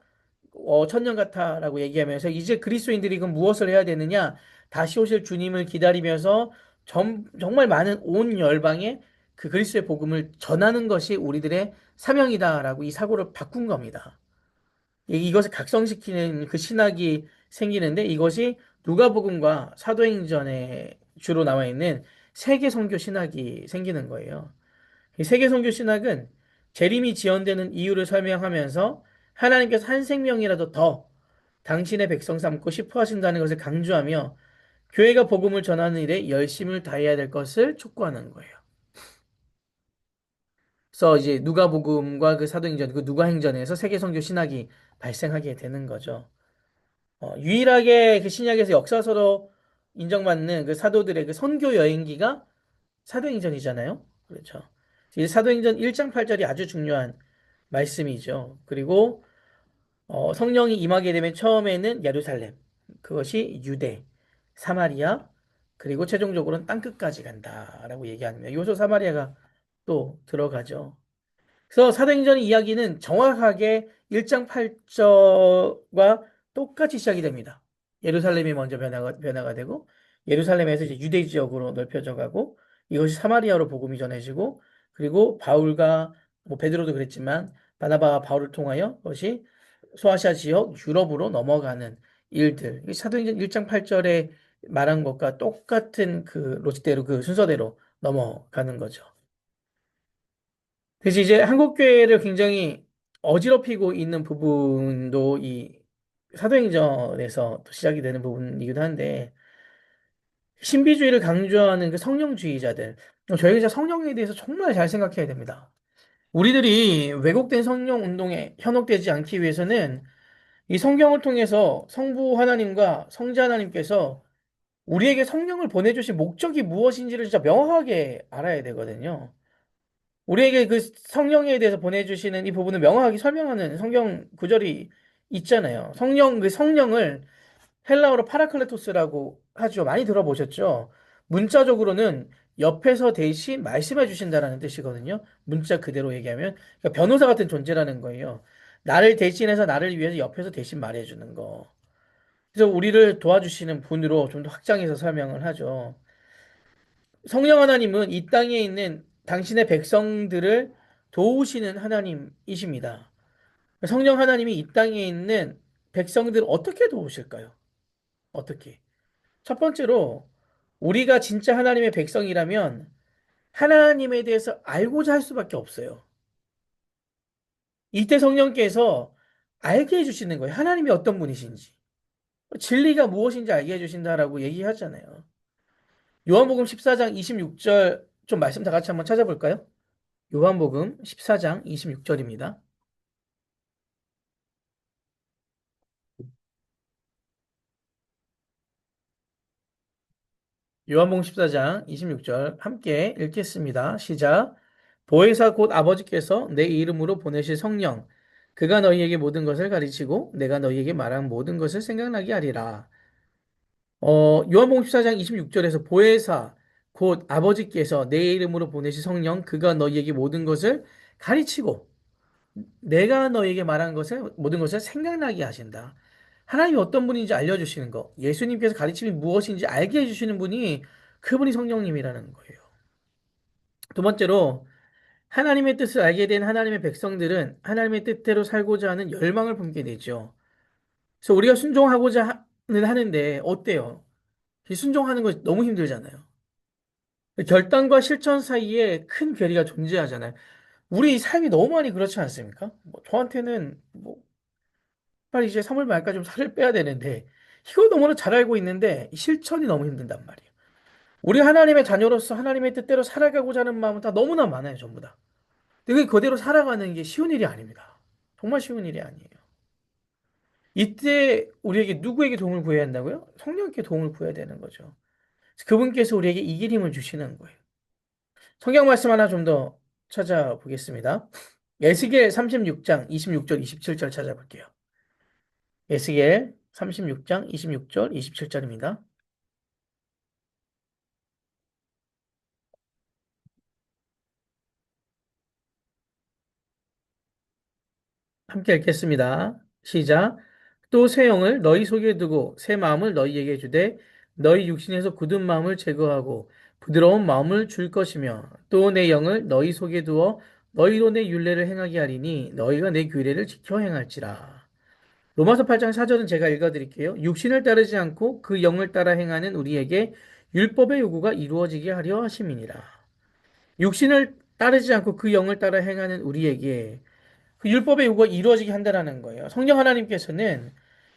천년 같아라고 얘기하면서 이제 그리스도인들이 그럼 무엇을 해야 되느냐? 다시 오실 주님을 기다리면서 정말 많은 온 열방에 그 그리스도의 복음을 전하는 것이 우리들의 사명이다라고 이 사고를 바꾼 겁니다. 이것을 각성시키는 그 신학이 생기는데 이것이 누가복음과 사도행전에 주로 나와 있는 세계 선교 신학이 생기는 거예요. 이 세계 선교 신학은 재림이 지연되는 이유를 설명하면서 하나님께서 한 생명이라도 더 당신의 백성 삼고 싶어 하신다는 것을 강조하며 교회가 복음을 전하는 일에 열심을 다해야 될 것을 촉구하는 거예요. 그래서 이제 누가복음과 그 사도행전, 그 누가행전에서 세계 선교 신학이 발생하게 되는 거죠. 유일하게 그 신약에서 역사서로 인정받는 그 사도들의 그 선교 여행기가 사도행전이잖아요. 그렇죠. 이 사도행전 1장 8절이 아주 중요한 말씀이죠. 그리고 성령이 임하게 되면 처음에는 예루살렘, 그것이 유대, 사마리아, 그리고 최종적으로는 땅끝까지 간다라고 얘기합니다. 요소 사마리아가 또 들어가죠. 그래서 사도행전 이야기는 정확하게 1장 8절과 똑같이 시작이 됩니다. 예루살렘이 먼저 변화가 되고 예루살렘에서 이제 유대 지역으로 넓혀져 가고 이것이 사마리아로 복음이 전해지고 그리고 바울과 뭐 베드로도 그랬지만 바나바와 바울을 통하여 그것이 소아시아 지역 유럽으로 넘어가는 일들. 사도행전 1장 8절에 말한 것과 똑같은 그 로직대로 그 순서대로 넘어가는 거죠. 그래서 이제 한국 교회를 굉장히 어지럽히고 있는 부분도 이 사도행전에서 또 시작이 되는 부분이기도 한데 신비주의를 강조하는 그 성령주의자들. 저희가 진짜 성령에 대해서 정말 잘 생각해야 됩니다. 우리들이 왜곡된 성령 운동에 현혹되지 않기 위해서는 이 성경을 통해서 성부 하나님과 성자 하나님께서 우리에게 성령을 보내주신 목적이 무엇인지를 진짜 명확하게 알아야 되거든요. 우리에게 그 성령에 대해서 보내주시는 이 부분을 명확하게 설명하는 성경 구절이 있잖아요. 그 성령을 헬라어로 파라클레토스라고 하죠. 많이 들어보셨죠? 문자적으로는 옆에서 대신 말씀해 주신다라는 뜻이거든요. 문자 그대로 얘기하면. 그러니까 변호사 같은 존재라는 거예요. 나를 대신해서 나를 위해서 옆에서 대신 말해 주는 거. 그래서 우리를 도와주시는 분으로 좀 더 확장해서 설명을 하죠. 성령 하나님은 이 땅에 있는 당신의 백성들을 도우시는 하나님이십니다. 성령 하나님이 이 땅에 있는 백성들을 어떻게 도우실까요? 어떻게? 첫 번째로 우리가 진짜 하나님의 백성이라면 하나님에 대해서 알고자 할 수밖에 없어요. 이때 성령께서 알게 해주시는 거예요. 하나님이 어떤 분이신지. 진리가 무엇인지 알게 해주신다라고 얘기하잖아요. 요한복음 14장 26절 좀 말씀 다 같이 한번 찾아볼까요? 요한복음 14장 26절입니다. 요한복음 14장 26절 함께 읽겠습니다. 시작. 보혜사 곧 아버지께서 내 이름으로 보내실 성령 그가 너희에게 모든 것을 가르치고 내가 너희에게 말한 모든 것을 생각나게 하리라. 요한복음 14장 26절에서 보혜사 곧 아버지께서 내 이름으로 보내실 성령 그가 너희에게 모든 것을 가르치고 내가 너희에게 말한 것을 모든 것을 생각나게 하신다. 하나님이 어떤 분인지 알려주시는 거, 예수님께서 가르침이 무엇인지 알게 해주시는 분이 그분이 성령님이라는 거예요. 두 번째로 하나님의 뜻을 알게 된 하나님의 백성들은 하나님의 뜻대로 살고자 하는 열망을 품게 되죠. 그래서 우리가 순종하고자는 하는데 어때요? 이 순종하는 거 너무 힘들잖아요. 결단과 실천 사이에 큰 괴리가 존재하잖아요. 우리 삶이 너무 많이 그렇지 않습니까? 뭐 저한테는 뭐 빨리 이제 3월 말까지 좀 살을 빼야 되는데 이걸 너무나 잘 알고 있는데 실천이 너무 힘든단 말이에요. 우리 하나님의 자녀로서 하나님의 뜻대로 살아가고자 하는 마음은 다 너무나 많아요, 전부 다. 근데 그대로 살아가는 게 쉬운 일이 아닙니다. 정말 쉬운 일이 아니에요. 이때 우리에게 누구에게 도움을 구해야 한다고요? 성령께 도움을 구해야 되는 거죠. 그분께서 우리에게 이 길 힘을 주시는 거예요. 성경 말씀 하나 좀 더 찾아보겠습니다. 에스겔 36장 26절 27절 찾아볼게요. 에스겔 36장 26절 27절입니다. 함께 읽겠습니다. 시작. 또 새 영을 너희 속에 두고 새 마음을 너희에게 주되 너희 육신에서 굳은 마음을 제거하고 부드러운 마음을 줄 것이며 또 내 영을 너희 속에 두어 너희로 내 율례를 행하게 하리니 너희가 내 규례를 지켜 행할지라. 로마서 8장 4절은 제가 읽어드릴게요. 육신을 따르지 않고 그 영을 따라 행하는 우리에게 율법의 요구가 이루어지게 하려 하심이니라. 육신을 따르지 않고 그 영을 따라 행하는 우리에게 그 율법의 요구가 이루어지게 한다라는 거예요. 성령 하나님께서는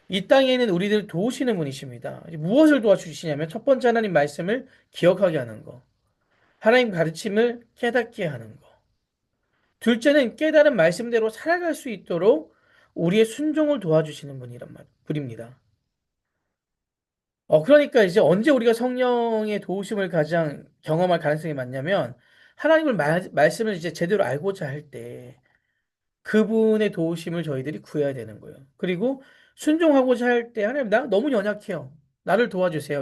이 땅에 있는 우리들 도우시는 분이십니다. 무엇을 도와주시냐면 첫 번째 하나님 말씀을 기억하게 하는 거. 하나님 가르침을 깨닫게 하는 거. 둘째는 깨달은 말씀대로 살아갈 수 있도록 우리의 순종을 도와주시는 분입니다. 그러니까 이제 언제 우리가 성령의 도우심을 가장 경험할 가능성이 많냐면 하나님을 말씀을 이제 제대로 알고자 할 때 그분의 도우심을 저희들이 구해야 되는 거예요. 그리고 순종하고자 할 때 하나님 나 너무 연약해요. 나를 도와주세요.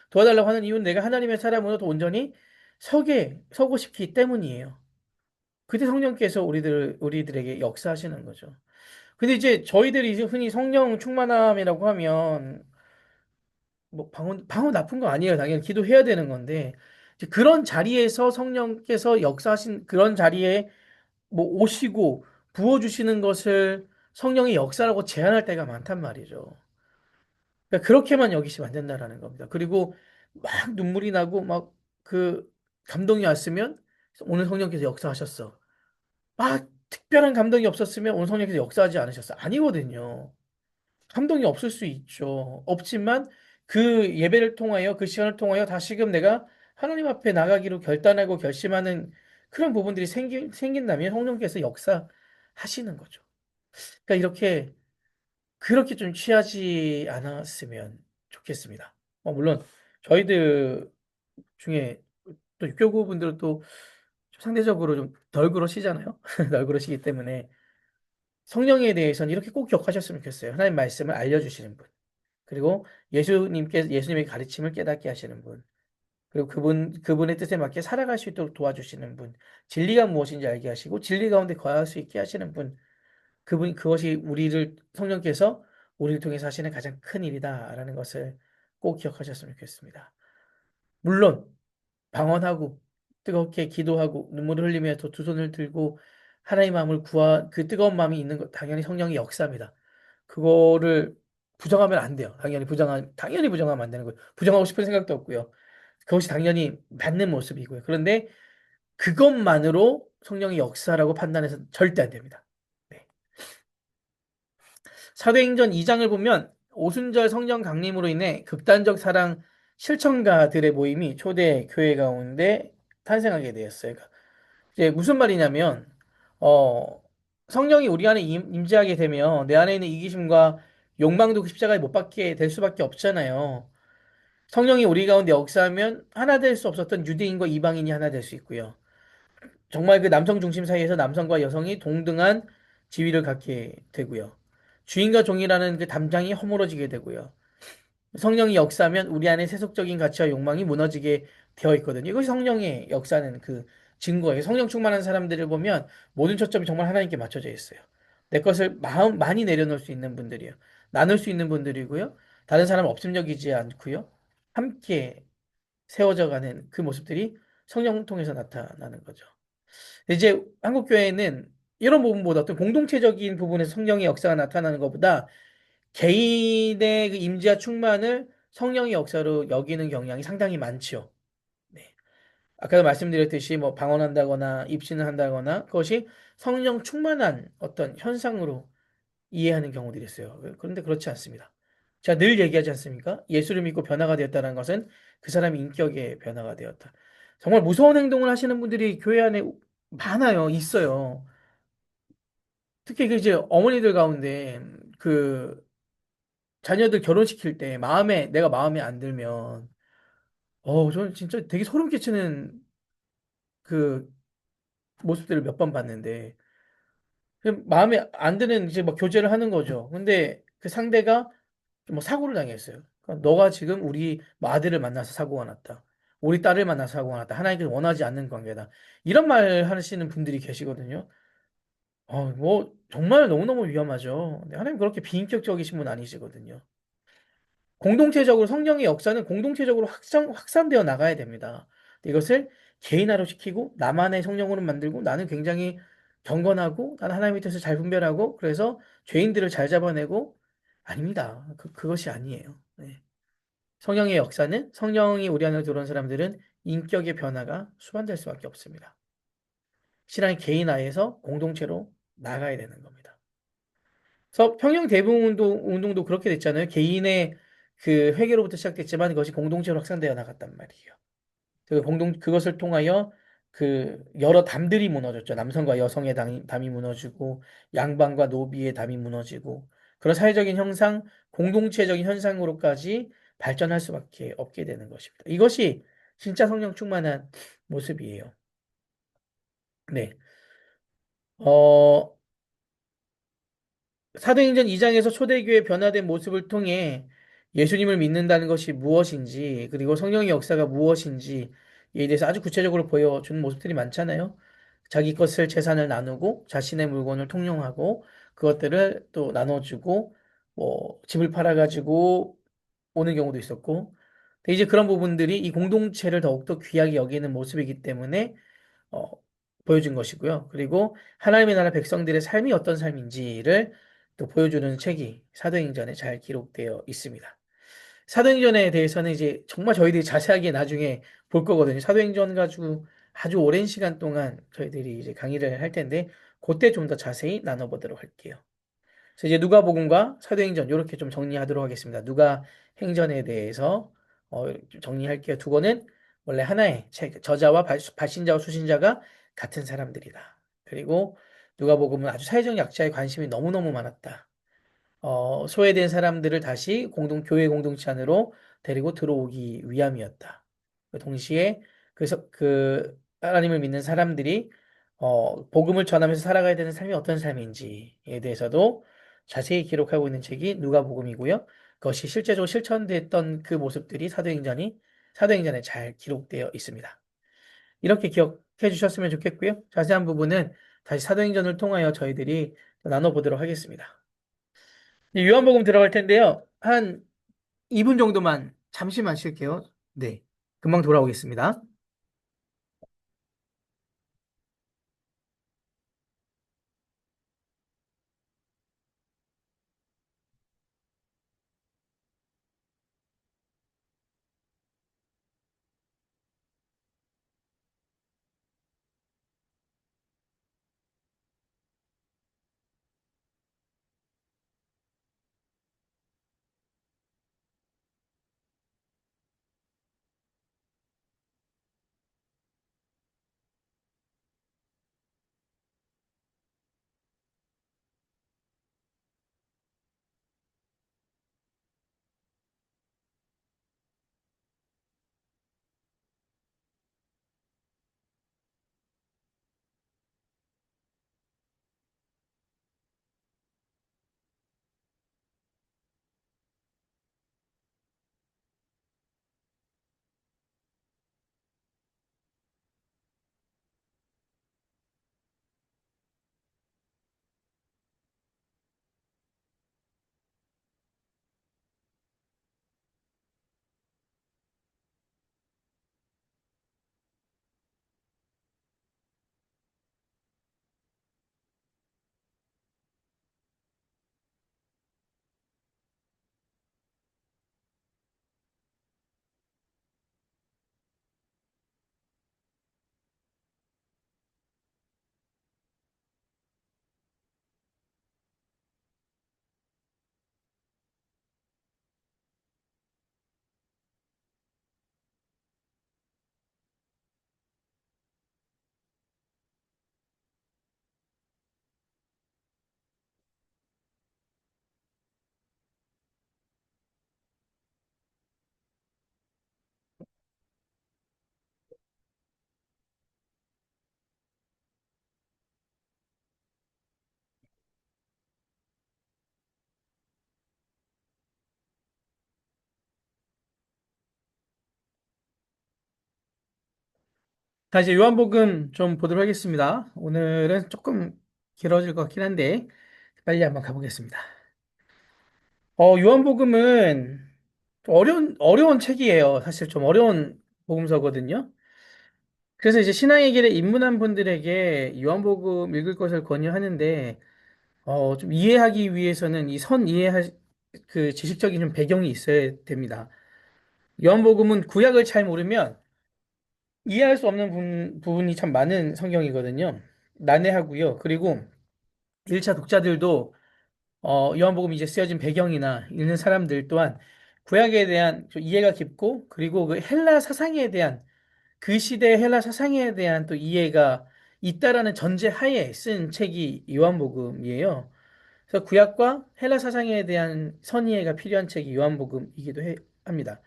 도와달라고 하는 이유는 내가 하나님의 사람으로 더 온전히 서고 싶기 때문이에요. 그때 성령께서 우리들에게 역사하시는 거죠. 근데 이제 저희들이 이제 흔히 성령 충만함이라고 하면 뭐 방언 나쁜 거 아니에요. 당연히 기도해야 되는 건데 이제 그런 자리에서 성령께서 역사하신 그런 자리에 뭐 오시고 부어주시는 것을 성령의 역사라고 제안할 때가 많단 말이죠. 그러니까 그렇게만 여기시면 안 된다라는 겁니다. 그리고 막 눈물이 나고 막 그 감동이 왔으면 오늘 성령께서 역사하셨어. 막 특별한 감동이 없었으면 오늘 성령께서 역사하지 않으셨어. 아니거든요. 감동이 없을 수 있죠. 없지만 그 예배를 통하여 그 시간을 통하여 다시금 내가 하나님 앞에 나가기로 결단하고 결심하는 그런 부분들이 생긴다면 성령께서 역사하시는 거죠. 그러니까 이렇게 그렇게 좀 취하지 않았으면 좋겠습니다. 물론 저희들 중에 또 육교구 분들은 또 상대적으로 좀 덜 그러시잖아요. 덜 그러시기 때문에 성령에 대해서는 이렇게 꼭 기억하셨으면 좋겠어요. 하나님 말씀을 알려주시는 분. 그리고 예수님의 가르침을 깨닫게 하시는 분. 그리고 그분의 뜻에 맞게 살아갈 수 있도록 도와주시는 분. 진리가 무엇인지 알게 하시고, 진리 가운데 거할 수 있게 하시는 분. 그것이 성령께서 우리를 통해서 하시는 가장 큰 일이다라는 것을 꼭 기억하셨으면 좋겠습니다. 물론, 방언하고, 뜨겁게 기도하고, 눈물을 흘리며 또 두 손을 들고, 하나님 마음을 그 뜨거운 마음이 있는 것, 당연히 성령의 역사입니다. 그거를 부정하면 안 돼요. 당연히 부정하면 안 되는 거예요. 부정하고 싶은 생각도 없고요. 그것이 당연히 맞는 모습이고요. 그런데 그것만으로 성령의 역사라고 판단해서 절대 안 됩니다. 네. 사도행전 2장을 보면 오순절 성령 강림으로 인해 극단적 사랑 실천가들의 모임이 초대 교회 가운데 탄생하게 되었어요. 그러니까 이제 무슨 말이냐면 어, 성령이 우리 안에 임재하게 되면 내 안에 있는 이기심과 욕망도 그 십자가에 못 박게 될 수밖에 없잖아요. 성령이 우리 가운데 역사하면 하나 될 수 없었던 유대인과 이방인이 하나 될 수 있고요. 정말 그 남성 중심 사이에서 남성과 여성이 동등한 지위를 갖게 되고요. 주인과 종이라는 그 담장이 허물어지게 되고요. 성령이 역사하면 우리 안에 세속적인 가치와 욕망이 무너지게 되어 있거든요. 이것이 성령의 역사는 그 증거예요. 성령 충만한 사람들을 보면 모든 초점이 정말 하나님께 맞춰져 있어요. 내 것을 마음 많이 내려놓을 수 있는 분들이에요. 나눌 수 있는 분들이고요. 다른 사람 업심여기지 않고요. 함께 세워져 가는 그 모습들이 성령 통해서 나타나는 거죠. 이제 한국 교회는 이런 부분보다 어떤 공동체적인 부분에서 성령의 역사가 나타나는 것보다 개인의 그 임재와 충만을 성령의 역사로 여기는 경향이 상당히 많죠. 네. 아까도 말씀드렸듯이 뭐 방언한다거나 입신을 한다거나 그것이 성령 충만한 어떤 현상으로 이해하는 경우들이 있어요. 그런데 그렇지 않습니다. 제가 늘 얘기하지 않습니까? 예수를 믿고 변화가 되었다는 것은 그 사람의 인격의 변화가 되었다. 정말 무서운 행동을 하시는 분들이 교회 안에 많아요. 있어요. 특히 그 이제 어머니들 가운데 그 자녀들 결혼시킬 때 내가 마음에 안 들면 저는 진짜 되게 소름 끼치는 그 모습들을 몇 번 봤는데 마음에 안 드는 이제 막 교제를 하는 거죠. 근데 그 상대가 뭐 사고를 당했어요. 그러니까 너가 지금 우리 뭐 아들을 만나서 사고가 났다. 우리 딸을 만나서 사고가 났다. 하나님께서 원하지 않는 관계다. 이런 말 하시는 분들이 계시거든요. 뭐 정말 너무너무 위험하죠. 근데 하나님 그렇게 비인격적이신 분 아니시거든요. 공동체적으로 성령의 역사는 공동체적으로 확산되어 나가야 됩니다. 이것을 개인화로 시키고 나만의 성령으로 만들고 나는 굉장히 경건하고 나는 하나님의 뜻을 잘 분별하고 그래서 죄인들을 잘 잡아내고 아닙니다. 그것이 아니에요. 네. 성령의 역사는 성령이 우리 안에 들어온 사람들은 인격의 변화가 수반될 수밖에 없습니다. 신앙의 개인화에서 공동체로 나가야 되는 겁니다. 그래서 평양 대부분 운동도 그렇게 됐잖아요. 개인의 그 회개로부터 시작됐지만 그것이 공동체로 확산되어 나갔단 말이에요. 그것을 통하여 그 여러 담들이 무너졌죠. 남성과 여성의 담이 무너지고 양반과 노비의 담이 무너지고 그런 사회적인 형상, 공동체적인 현상으로까지 발전할 수밖에 없게 되는 것입니다. 이것이 진짜 성령 충만한 모습이에요. 네. 어, 사도행전 2장에서 초대교회 변화된 모습을 통해 예수님을 믿는다는 것이 무엇인지, 그리고 성령의 역사가 무엇인지에 대해서 아주 구체적으로 보여주는 모습들이 많잖아요. 자기 것을 재산을 나누고 자신의 물건을 통용하고 그것들을 또 나눠주고 뭐 집을 팔아가지고 오는 경우도 있었고 근데 이제 그런 부분들이 이 공동체를 더욱더 귀하게 여기는 모습이기 때문에 어, 보여준 것이고요. 그리고 하나님의 나라 백성들의 삶이 어떤 삶인지를 또 보여주는 책이 사도행전에 잘 기록되어 있습니다. 사도행전에 대해서는 이제 정말 저희들이 자세하게 나중에 볼 거거든요. 사도행전 가지고 아주 오랜 시간 동안 저희들이 이제 강의를 할 텐데 그때 좀 더 자세히 나눠보도록 할게요. 그래서 이제 누가복음과 사도행전 이렇게 좀 정리하도록 하겠습니다. 누가 행전에 대해서 좀 정리할게요. 두 권은 원래 하나의 책, 저자와 발신자와 수신자가 같은 사람들이다. 그리고 누가복음은 아주 사회적 약자에 관심이 너무너무 많았다. 소외된 사람들을 다시 교회 공동체 안으로 데리고 들어오기 위함이었다. 동시에 그래서 그 하나님을 믿는 사람들이 복음을 전하면서 살아가야 되는 삶이 어떤 삶인지에 대해서도 자세히 기록하고 있는 책이 누가복음이고요. 그것이 실제적으로 실천됐던 그 모습들이 사도행전에 잘 기록되어 있습니다. 이렇게 기억해 주셨으면 좋겠고요. 자세한 부분은 다시 사도행전을 통하여 저희들이 나눠보도록 하겠습니다. 이제 요한복음 들어갈 텐데요. 한 2분 정도만 잠시만 쉴게요. 네. 금방 돌아오겠습니다. 자, 이제 요한복음 좀 보도록 하겠습니다. 오늘은 조금 길어질 것 같긴 한데, 빨리 한번 가보겠습니다. 요한복음은 좀 어려운 책이에요. 사실 좀 어려운 복음서거든요. 그래서 이제 신앙의 길에 입문한 분들에게 요한복음 읽을 것을 권유하는데, 좀 이해하기 위해서는 이해할 그 지식적인 좀 배경이 있어야 됩니다. 요한복음은 구약을 잘 모르면 이해할 수 없는 부분이 참 많은 성경이거든요. 난해하고요. 그리고 1차 독자들도 요한복음 이제 쓰여진 배경이나 읽는 사람들 또한 구약에 대한 좀 이해가 깊고 그리고 그 헬라 사상에 대한 그 시대의 헬라 사상에 대한 또 이해가 있다라는 전제 하에 쓴 책이 요한복음이에요. 그래서 구약과 헬라 사상에 대한 선이해가 필요한 책이 요한복음이기도 합니다.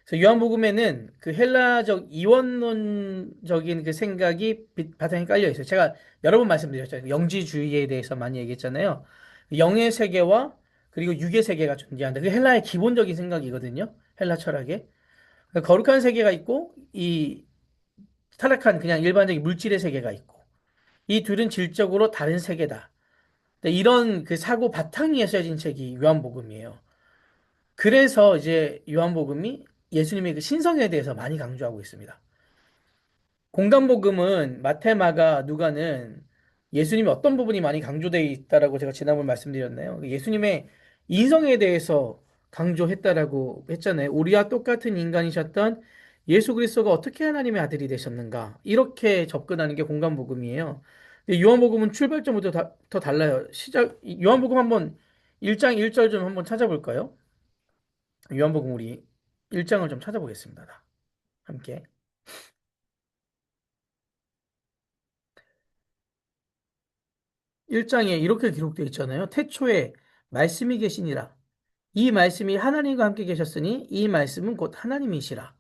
그래서 요한복음에는 그 헬라적 이원론적인 그 생각이 바탕에 깔려 있어요. 제가 여러 번 말씀드렸죠. 영지주의에 대해서 많이 얘기했잖아요. 영의 세계와 그리고 육의 세계가 존재한다. 그게 헬라의 기본적인 생각이거든요. 헬라 철학에. 그러니까 거룩한 세계가 있고 이 타락한 그냥 일반적인 물질의 세계가 있고 이 둘은 질적으로 다른 세계다. 이런 그 사고 바탕 위에 써진 책이 요한복음이에요. 그래서 이제 요한복음이 예수님의 그 신성에 대해서 많이 강조하고 있습니다. 공간복음은 마태, 마가, 누가는 예수님의 어떤 부분이 많이 강조되어 있다라고 제가 지난번 말씀드렸나요? 예수님의 인성에 대해서 강조했다라고 했잖아요. 우리와 똑같은 인간이셨던 예수 그리스도가 어떻게 하나님의 아들이 되셨는가? 이렇게 접근하는 게 공간복음이에요. 근데 요한복음은 출발점부터 더 달라요. 요한복음 한번 1장 1절 좀 한번 찾아볼까요? 요한복음 우리 1장을 좀 찾아보겠습니다. 함께. 1장에 이렇게 기록되어 있잖아요. 태초에 말씀이 계시니라. 이 말씀이 하나님과 함께 계셨으니 이 말씀은 곧 하나님이시라.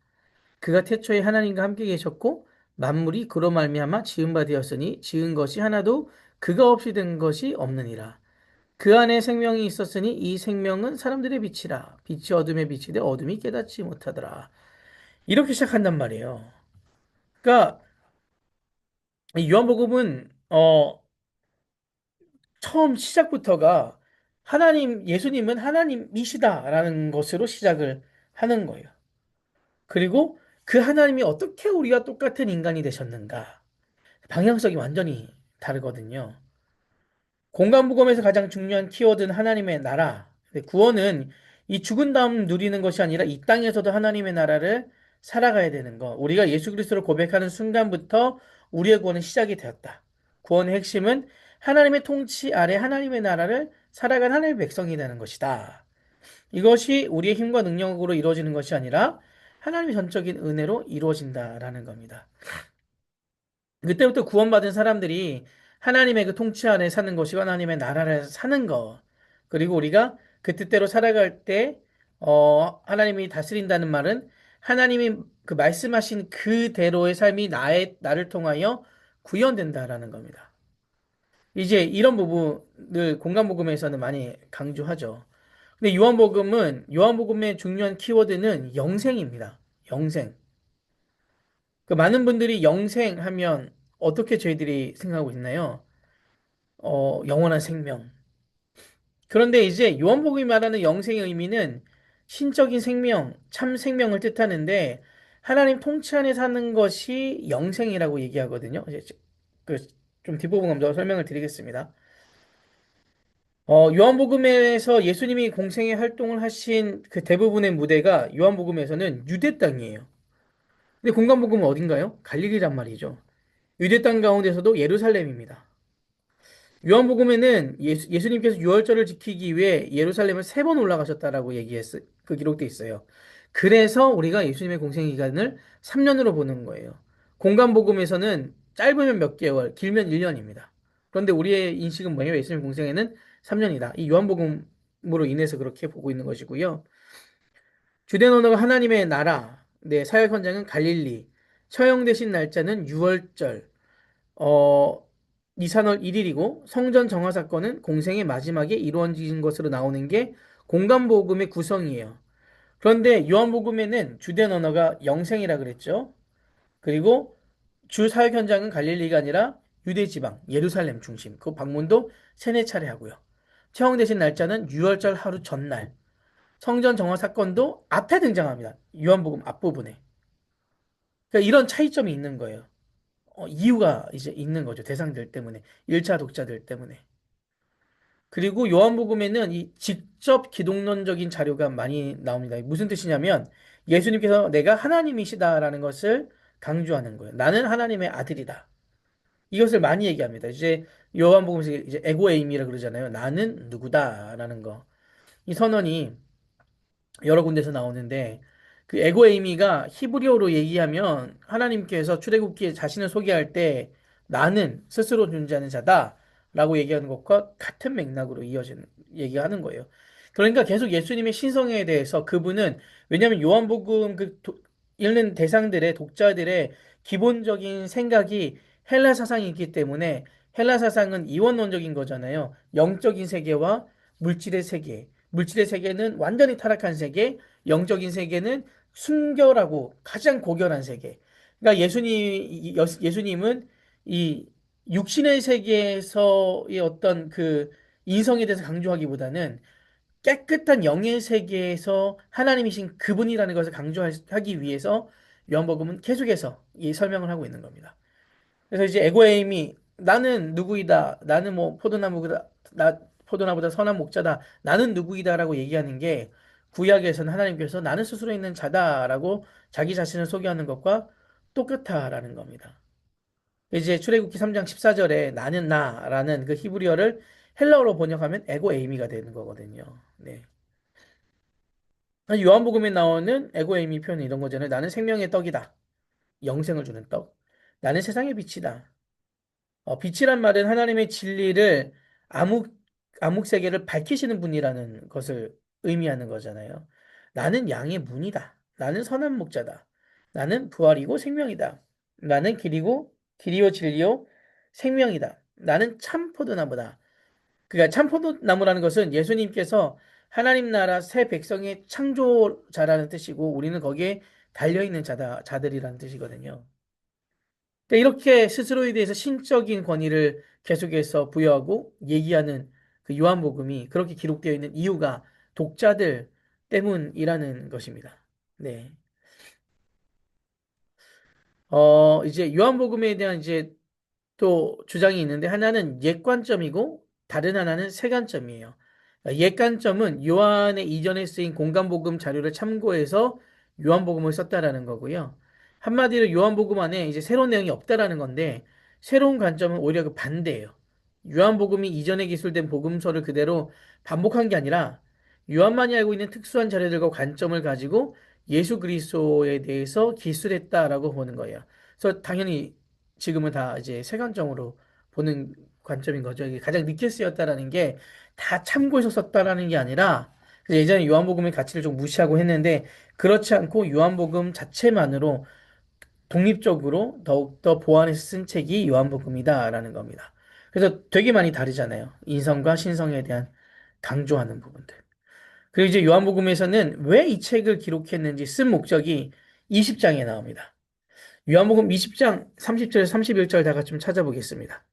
그가 태초에 하나님과 함께 계셨고 만물이 그로 말미암아 지은 바 되었으니 지은 것이 하나도 그가 없이 된 것이 없느니라. 그 안에 생명이 있었으니 이 생명은 사람들의 빛이라. 빛이 어둠에 비치되 어둠이 깨닫지 못하더라. 이렇게 시작한단 말이에요. 그러니까 이 요한복음은 처음 시작부터가 예수님은 하나님이시다라는 것으로 시작을 하는 거예요. 그리고 그 하나님이 어떻게 우리와 똑같은 인간이 되셨는가? 방향성이 완전히 다르거든요. 공간복음에서 가장 중요한 키워드는 하나님의 나라. 구원은 이 죽은 다음 누리는 것이 아니라 이 땅에서도 하나님의 나라를 살아가야 되는 거. 우리가 예수 그리스도를 고백하는 순간부터 우리의 구원은 시작이 되었다. 구원의 핵심은 하나님의 통치 아래 하나님의 나라를 살아간 하나님의 백성이 되는 것이다. 이것이 우리의 힘과 능력으로 이루어지는 것이 아니라 하나님의 전적인 은혜로 이루어진다라는 겁니다. 그때부터 구원받은 사람들이 하나님의 그 통치 아래 사는 것이고 하나님의 나라를 사는 것. 그리고 우리가 그 뜻대로 살아갈 때, 하나님이 다스린다는 말은 하나님이 그 말씀하신 그대로의 삶이 나를 통하여 구현된다라는 겁니다. 이제 이런 부분을 공간복음에서는 많이 강조하죠. 근데 요한복음의 중요한 키워드는 영생입니다. 영생. 그 많은 분들이 영생하면 어떻게 저희들이 생각하고 있나요? 영원한 생명. 그런데 이제 요한복음이 말하는 영생의 의미는 신적인 생명, 참 생명을 뜻하는데 하나님 통치 안에 사는 것이 영생이라고 얘기하거든요. 이제 그좀 뒷부분 더 설명을 드리겠습니다. 요한복음에서 예수님이 공생의 활동을 하신 그 대부분의 무대가 요한복음에서는 유대 땅이에요. 근데 공간복음은 어딘가요? 갈릴리란 말이죠. 유대 땅 가운데서도 예루살렘입니다. 요한복음에는 예수님께서 유월절을 지키기 위해 예루살렘을 3번 올라가셨다라고 그 기록돼 있어요. 그래서 우리가 예수님의 공생 기간을 3년으로 보는 거예요. 공간복음에서는 짧으면 몇 개월, 길면 1년입니다. 그런데 우리의 인식은 뭐예요? 예수님 공생에는 3년이다. 이 요한복음으로 인해서 그렇게 보고 있는 것이고요. 주된 언어가 하나님의 나라, 네, 사역 현장은 갈릴리, 처형되신 날짜는 유월절, 어, 니산월 1일이고 성전 정화 사건은 공생의 마지막에 이루어진 것으로 나오는 게 공간복음의 구성이에요. 그런데 요한복음에는 주된 언어가 영생이라 그랬죠. 그리고 주 사역 현장은 갈릴리가 아니라 유대 지방 예루살렘 중심. 그 방문도 세네 차례 하고요. 처형되신 날짜는 유월절 하루 전날. 성전 정화 사건도 앞에 등장합니다. 요한복음 앞부분에. 그러니까 이런 차이점이 있는 거예요. 이유가 이제 있는 거죠. 대상들 때문에. 1차 독자들 때문에. 그리고 요한복음에는 이 직접 기독론적인 자료가 많이 나옵니다. 무슨 뜻이냐면 예수님께서 내가 하나님이시다라는 것을 강조하는 거예요. 나는 하나님의 아들이다. 이것을 많이 얘기합니다. 이제 요한복음에서 이제 에고에임이라 그러잖아요. 나는 누구다라는 거. 이 선언이 여러 군데서 나오는데 그 에고에이미가 히브리어로 얘기하면 하나님께서 출애굽기에 자신을 소개할 때 나는 스스로 존재하는 자다라고 얘기하는 것과 같은 맥락으로 이어지는 얘기하는 거예요. 그러니까 계속 예수님의 신성에 대해서 그분은 왜냐하면 요한복음 읽는 대상들의 독자들의 기본적인 생각이 헬라 사상이 있기 때문에 헬라 사상은 이원론적인 거잖아요. 영적인 세계와 물질의 세계. 물질의 세계는 완전히 타락한 세계, 영적인 세계는 순결하고 가장 고결한 세계. 그러니까 예수님은 이 육신의 세계에서의 어떤 그 인성에 대해서 강조하기보다는 깨끗한 영의 세계에서 하나님이신 그분이라는 것을 강조하기 위해서 요한복음은 계속해서 이 설명을 하고 있는 겁니다. 그래서 이제 에고에임이 나는 누구이다. 나는 뭐 포도나무보다 선한 목자다. 나는 누구이다라고 얘기하는 게 구약에서는 하나님께서 나는 스스로 있는 자다라고 자기 자신을 소개하는 것과 똑같다라는 겁니다. 이제 출애굽기 3장 14절에 나는 나라는 그 히브리어를 헬라어로 번역하면 에고 에이미가 되는 거거든요. 네. 요한복음에 나오는 에고 에이미 표현은 이런 거잖아요. 나는 생명의 떡이다. 영생을 주는 떡. 나는 세상의 빛이다. 빛이란 말은 하나님의 진리를 암흑, 암흑 세계를 밝히시는 분이라는 것을 의미하는 거잖아요. 나는 양의 문이다. 나는 선한 목자다. 나는 부활이고 생명이다. 나는 길이요 진리요 생명이다. 나는 참 포도나무다. 그러니까 참 포도나무라는 것은 예수님께서 하나님 나라 새 백성의 창조자라는 뜻이고 우리는 거기에 달려있는 자들이라는 뜻이거든요. 그러니까 이렇게 스스로에 대해서 신적인 권위를 계속해서 부여하고 얘기하는 그 요한복음이 그렇게 기록되어 있는 이유가 독자들 때문이라는 것입니다. 네. 이제 요한복음에 대한 이제 또 주장이 있는데 하나는 옛 관점이고 다른 하나는 새 관점이에요. 옛 관점은 요한의 이전에 쓰인 공간복음 자료를 참고해서 요한복음을 썼다라는 거고요. 한마디로 요한복음 안에 이제 새로운 내용이 없다라는 건데 새로운 관점은 오히려 그 반대예요. 요한복음이 이전에 기술된 복음서를 그대로 반복한 게 아니라 요한만이 알고 있는 특수한 자료들과 관점을 가지고 예수 그리스도에 대해서 기술했다라고 보는 거예요. 그래서 당연히 지금은 다 이제 세관점으로 보는 관점인 거죠. 이게 가장 늦게 쓰였다라는 게 다 참고해서 썼다라는 게 아니라 그래서 예전에 요한복음의 가치를 좀 무시하고 했는데 그렇지 않고 요한복음 자체만으로 독립적으로 더욱더 보완해서 쓴 책이 요한복음이다라는 겁니다. 그래서 되게 많이 다르잖아요. 인성과 신성에 대한 강조하는 부분들. 그리고 이제 요한복음에서는 왜 이 책을 기록했는지 쓴 목적이 20장에 나옵니다. 요한복음 20장 30절에서 31절 다 같이 좀 찾아보겠습니다.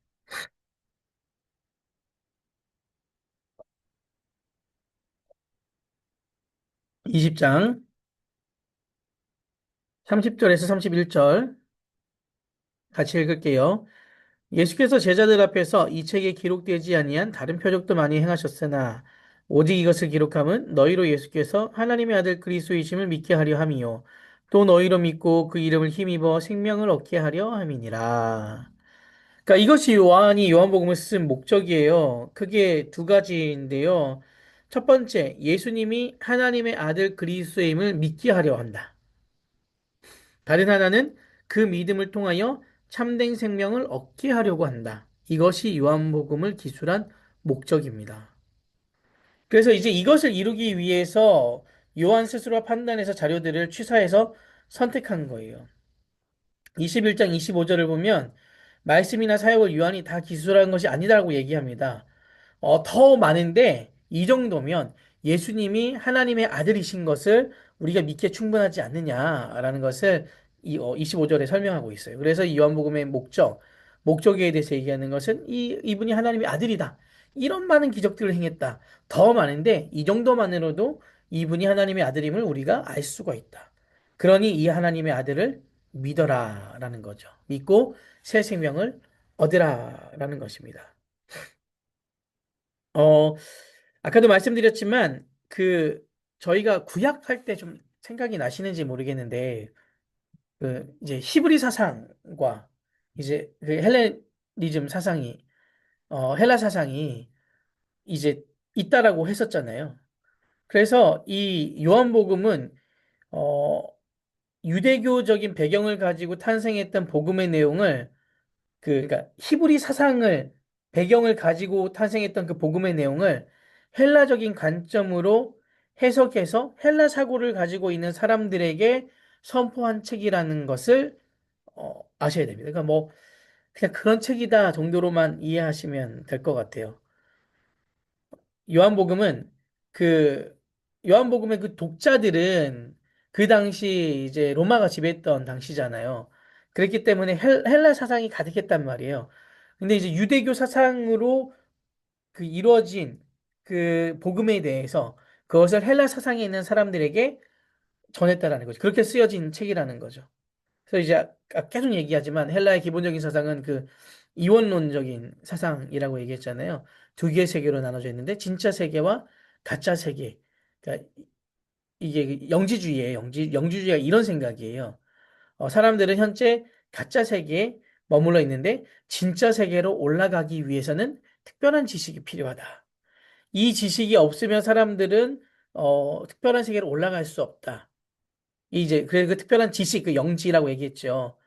20장 30절에서 31절 같이 읽을게요. 예수께서 제자들 앞에서 이 책에 기록되지 아니한 다른 표적도 많이 행하셨으나 오직 이것을 기록함은 너희로 예수께서 하나님의 아들 그리스도이심을 믿게 하려 함이요 또 너희로 믿고 그 이름을 힘입어 생명을 얻게 하려 함이니라. 그러니까 이것이 요한이 요한복음을 쓴 목적이에요. 크게 두 가지인데요. 첫 번째, 예수님이 하나님의 아들 그리스도임을 믿게 하려 한다. 다른 하나는 그 믿음을 통하여 참된 생명을 얻게 하려고 한다. 이것이 요한복음을 기술한 목적입니다. 그래서 이제 이것을 이루기 위해서 요한 스스로 판단해서 자료들을 취사해서 선택한 거예요. 21장 25절을 보면 말씀이나 사역을 요한이 다 기술한 것이 아니다라고 얘기합니다. 더 많은데 이 정도면 예수님이 하나님의 아들이신 것을 우리가 믿기에 충분하지 않느냐라는 것을 25절에 설명하고 있어요. 그래서 이 요한복음의 목적에 대해서 얘기하는 것은 이분이 하나님의 아들이다. 이런 많은 기적들을 행했다. 더 많은데 이 정도만으로도 이분이 하나님의 아들임을 우리가 알 수가 있다. 그러니 이 하나님의 아들을 믿어라라는 거죠. 믿고 새 생명을 얻으라라는 것입니다. 어, 아까도 말씀드렸지만 저희가 구약할 때 좀 생각이 나시는지 모르겠는데 이제 히브리 사상과 이제 그 헬레니즘 사상이 헬라 사상이 이제 있다라고 했었잖아요. 그래서 이 요한복음은 어 유대교적인 배경을 가지고 탄생했던 복음의 내용을 그러니까 히브리 사상을 배경을 가지고 탄생했던 그 복음의 내용을 헬라적인 관점으로 해석해서 헬라 사고를 가지고 있는 사람들에게 선포한 책이라는 것을 아셔야 됩니다. 그러니까 뭐 그냥 그런 책이다 정도로만 이해하시면 될 것 같아요. 요한복음은 그 요한복음의 그 독자들은 그 당시 이제 로마가 지배했던 당시잖아요. 그렇기 때문에 헬라 사상이 가득했단 말이에요. 근데 이제 유대교 사상으로 그 이루어진 그 복음에 대해서 그것을 헬라 사상에 있는 사람들에게 전했다라는 거죠. 그렇게 쓰여진 책이라는 거죠. 그래서 이제 계속 얘기하지만 헬라의 기본적인 사상은 그 이원론적인 사상이라고 얘기했잖아요. 두 개의 세계로 나눠져 있는데 진짜 세계와 가짜 세계. 그러니까 이게 영지주의예요. 영지주의가 이런 생각이에요. 사람들은 현재 가짜 세계에 머물러 있는데 진짜 세계로 올라가기 위해서는 특별한 지식이 필요하다. 이 지식이 없으면 사람들은 특별한 세계로 올라갈 수 없다. 이제 그 특별한 지식, 그 영지라고 얘기했죠.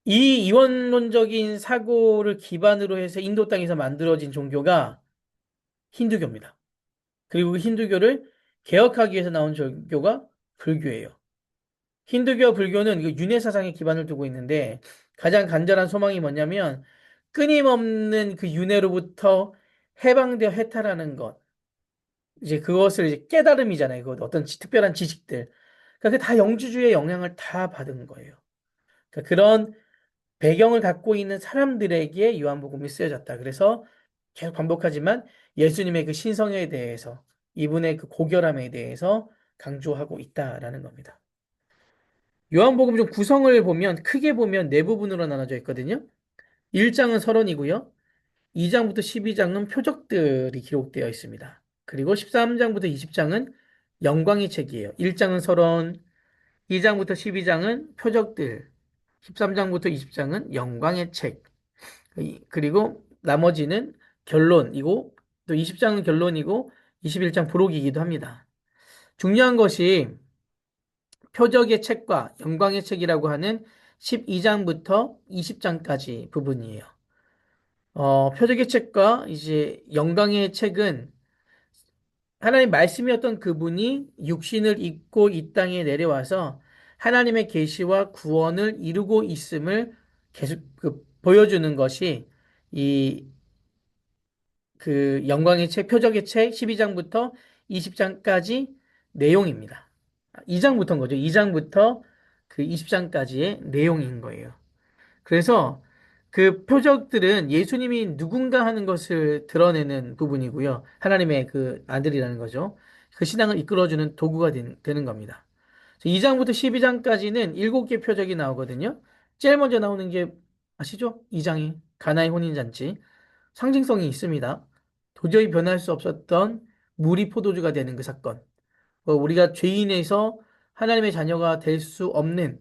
이 이원론적인 사고를 기반으로 해서 인도 땅에서 만들어진 종교가 힌두교입니다. 그리고 그 힌두교를 개혁하기 위해서 나온 종교가 불교예요. 힌두교와 불교는 그 윤회 사상에 기반을 두고 있는데 가장 간절한 소망이 뭐냐면 끊임없는 그 윤회로부터 해방되어 해탈하는 것. 이제 그것을 이제 깨달음이잖아요. 그 어떤 특별한 지식들. 그러니까 그다 영주주의의 영향을 다 받은 거예요. 그러니까 그런 배경을 갖고 있는 사람들에게 요한복음이 쓰여졌다. 그래서 계속 반복하지만 예수님의 그 신성에 대해서 이분의 그 고결함에 대해서 강조하고 있다라는 겁니다. 요한복음 좀 구성을 보면 크게 보면 네 부분으로 나눠져 있거든요. 1장은 서론이고요. 2장부터 12장은 표적들이 기록되어 있습니다. 그리고 13장부터 20장은 영광의 책이에요. 1장은 서론, 2장부터 12장은 표적들, 13장부터 20장은 영광의 책. 그리고 나머지는 결론이고 또 20장은 결론이고 21장 부록이기도 합니다. 중요한 것이 표적의 책과 영광의 책이라고 하는 12장부터 20장까지 부분이에요. 표적의 책과 이제 영광의 책은 하나님 말씀이었던 그분이 육신을 입고 이 땅에 내려와서 하나님의 계시와 구원을 이루고 있음을 계속 보여주는 것이 이 그 영광의 책, 표적의 책 12장부터 20장까지 내용입니다. 2장부터인 거죠. 2장부터 그 20장까지의 내용인 거예요. 그래서 그 표적들은 예수님이 누군가 하는 것을 드러내는 부분이고요. 하나님의 그 아들이라는 거죠. 그 신앙을 이끌어주는 도구가 되는 겁니다. 2장부터 12장까지는 7개 표적이 나오거든요. 제일 먼저 나오는 게 아시죠? 2장이 가나의 혼인잔치. 상징성이 있습니다. 도저히 변할 수 없었던 물이 포도주가 되는 그 사건. 우리가 죄인에서 하나님의 자녀가 될 수 없는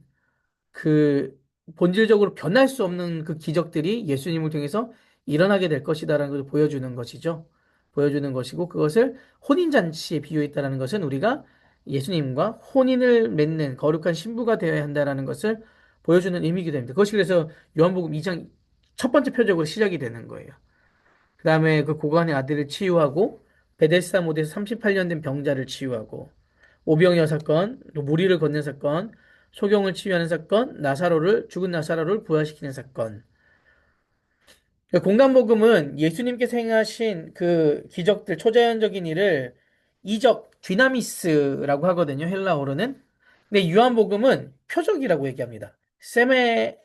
그 본질적으로 변할 수 없는 그 기적들이 예수님을 통해서 일어나게 될 것이다라는 것을 보여주는 것이죠. 보여주는 것이고 그것을 혼인잔치에 비유했다라는 것은 우리가 예수님과 혼인을 맺는 거룩한 신부가 되어야 한다라는 것을 보여주는 의미이기도 합니다. 그것이 그래서 요한복음 2장 첫 번째 표적으로 시작이 되는 거예요. 그 다음에 그 고관의 아들을 치유하고 베데스다 못에서 38년 된 병자를 치유하고 오병이어 사건, 또 무리를 건넨 사건, 소경을 치유하는 사건, 죽은 나사로를 부활시키는 사건. 그 공간복음은 예수님께서 행하신 그 기적들, 초자연적인 일을 이적, 디나미스라고 하거든요. 헬라어로는. 근데 요한복음은 표적이라고 얘기합니다.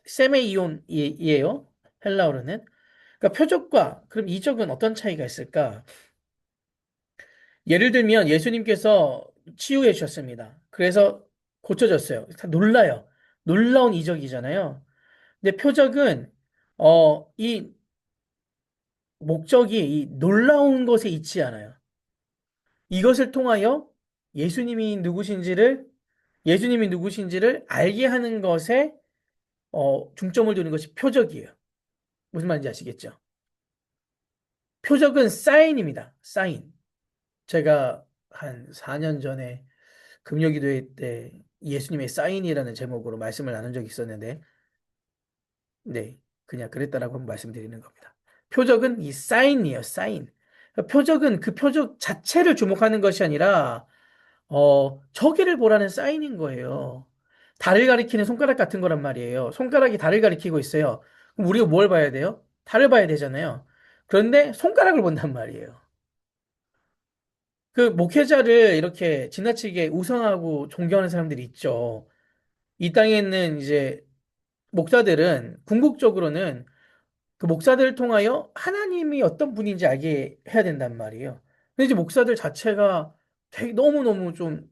세메이온이에요. 헬라어로는. 그러니까 표적과 그럼 이적은 어떤 차이가 있을까? 예를 들면 예수님께서 치유해 주셨습니다. 그래서 고쳐졌어요. 다 놀라요. 놀라운 이적이잖아요. 근데 표적은 이 목적이 이 놀라운 것에 있지 않아요. 이것을 통하여 예수님이 누구신지를 예수님이 누구신지를 알게 하는 것에 중점을 두는 것이 표적이에요. 무슨 말인지 아시겠죠? 표적은 사인입니다. 사인. 제가 한 4년 전에 금요기도회 때 예수님의 사인이라는 제목으로 말씀을 나눈 적이 있었는데, 네, 그냥 그랬다라고 한번 말씀드리는 겁니다. 표적은 이 사인이에요, 사인. 표적은 그 표적 자체를 주목하는 것이 아니라, 저기를 보라는 사인인 거예요. 달을 가리키는 손가락 같은 거란 말이에요. 손가락이 달을 가리키고 있어요. 그럼 우리가 뭘 봐야 돼요? 달을 봐야 되잖아요. 그런데 손가락을 본단 말이에요. 그 목회자를 이렇게 지나치게 우상하고 존경하는 사람들이 있죠. 이 땅에 있는 이제 목사들은 궁극적으로는 그 목사들을 통하여 하나님이 어떤 분인지 알게 해야 된단 말이에요. 근데 이제 목사들 자체가 되게 너무너무 좀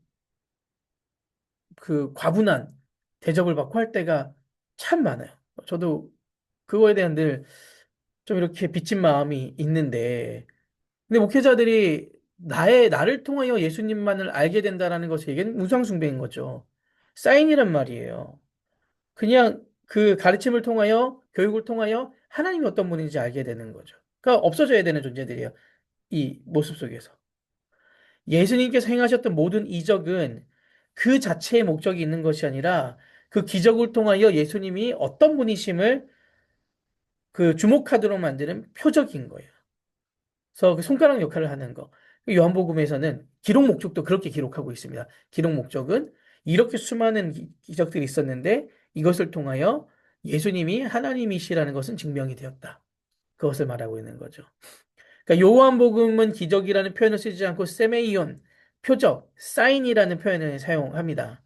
그 과분한 대접을 받고 할 때가 참 많아요. 저도 그거에 대한 늘 좀 이렇게 비친 마음이 있는데, 근데 목회자들이 나를 통하여 예수님만을 알게 된다라는 것에겐 우상숭배인 거죠. 사인이란 말이에요. 그냥 그 가르침을 통하여 교육을 통하여 하나님이 어떤 분인지 알게 되는 거죠. 없어져야 되는 존재들이에요. 이 모습 속에서. 예수님께서 행하셨던 모든 이적은 그 자체의 목적이 있는 것이 아니라 그 기적을 통하여 예수님이 어떤 분이심을 그 주목하도록 만드는 표적인 거예요. 그래서 그 손가락 역할을 하는 거. 요한복음에서는 기록 목적도 그렇게 기록하고 있습니다. 기록 목적은 이렇게 수많은 기적들이 있었는데 이것을 통하여 예수님이 하나님이시라는 것은 증명이 되었다. 그것을 말하고 있는 거죠. 그러니까 요한복음은 기적이라는 표현을 쓰지 않고 세메이온, 표적, 사인이라는 표현을 사용합니다.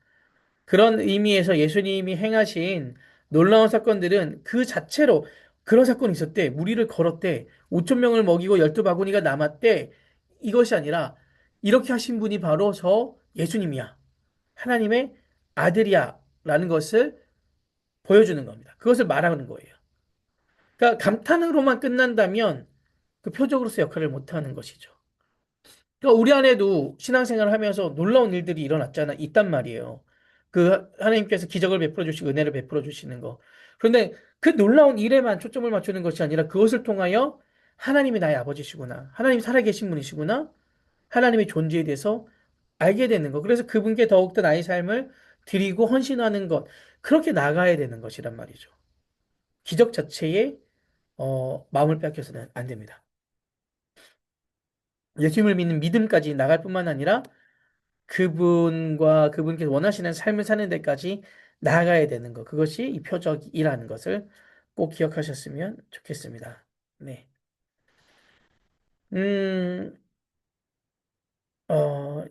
그런 의미에서 예수님이 행하신 놀라운 사건들은 그 자체로 그런 사건이 있었대. 무리를 걸었대. 5천 명을 먹이고 12바구니가 남았대. 이것이 아니라 이렇게 하신 분이 바로 저 예수님이야. 하나님의 아들이야. 라는 것을 보여주는 겁니다. 그것을 말하는 거예요. 그러니까 감탄으로만 끝난다면 그 표적으로서 역할을 못하는 것이죠. 그러니까 우리 안에도 신앙생활을 하면서 놀라운 일들이 있단 말이에요. 그 하나님께서 기적을 베풀어 주시고 은혜를 베풀어 주시는 거. 그런데 그 놀라운 일에만 초점을 맞추는 것이 아니라 그것을 통하여 하나님이 나의 아버지시구나. 하나님이 살아계신 분이시구나. 하나님의 존재에 대해서 알게 되는 거. 그래서 그분께 더욱더 나의 삶을 드리고 헌신하는 것. 그렇게 나가야 되는 것이란 말이죠. 기적 자체에 마음을 빼앗겨서는 안 됩니다. 예수님을 믿는 믿음까지 나갈 뿐만 아니라 그분과 그분께서 원하시는 삶을 사는 데까지 나아가야 되는 것. 그것이 이 표적이라는 것을 꼭 기억하셨으면 좋겠습니다. 네. 음,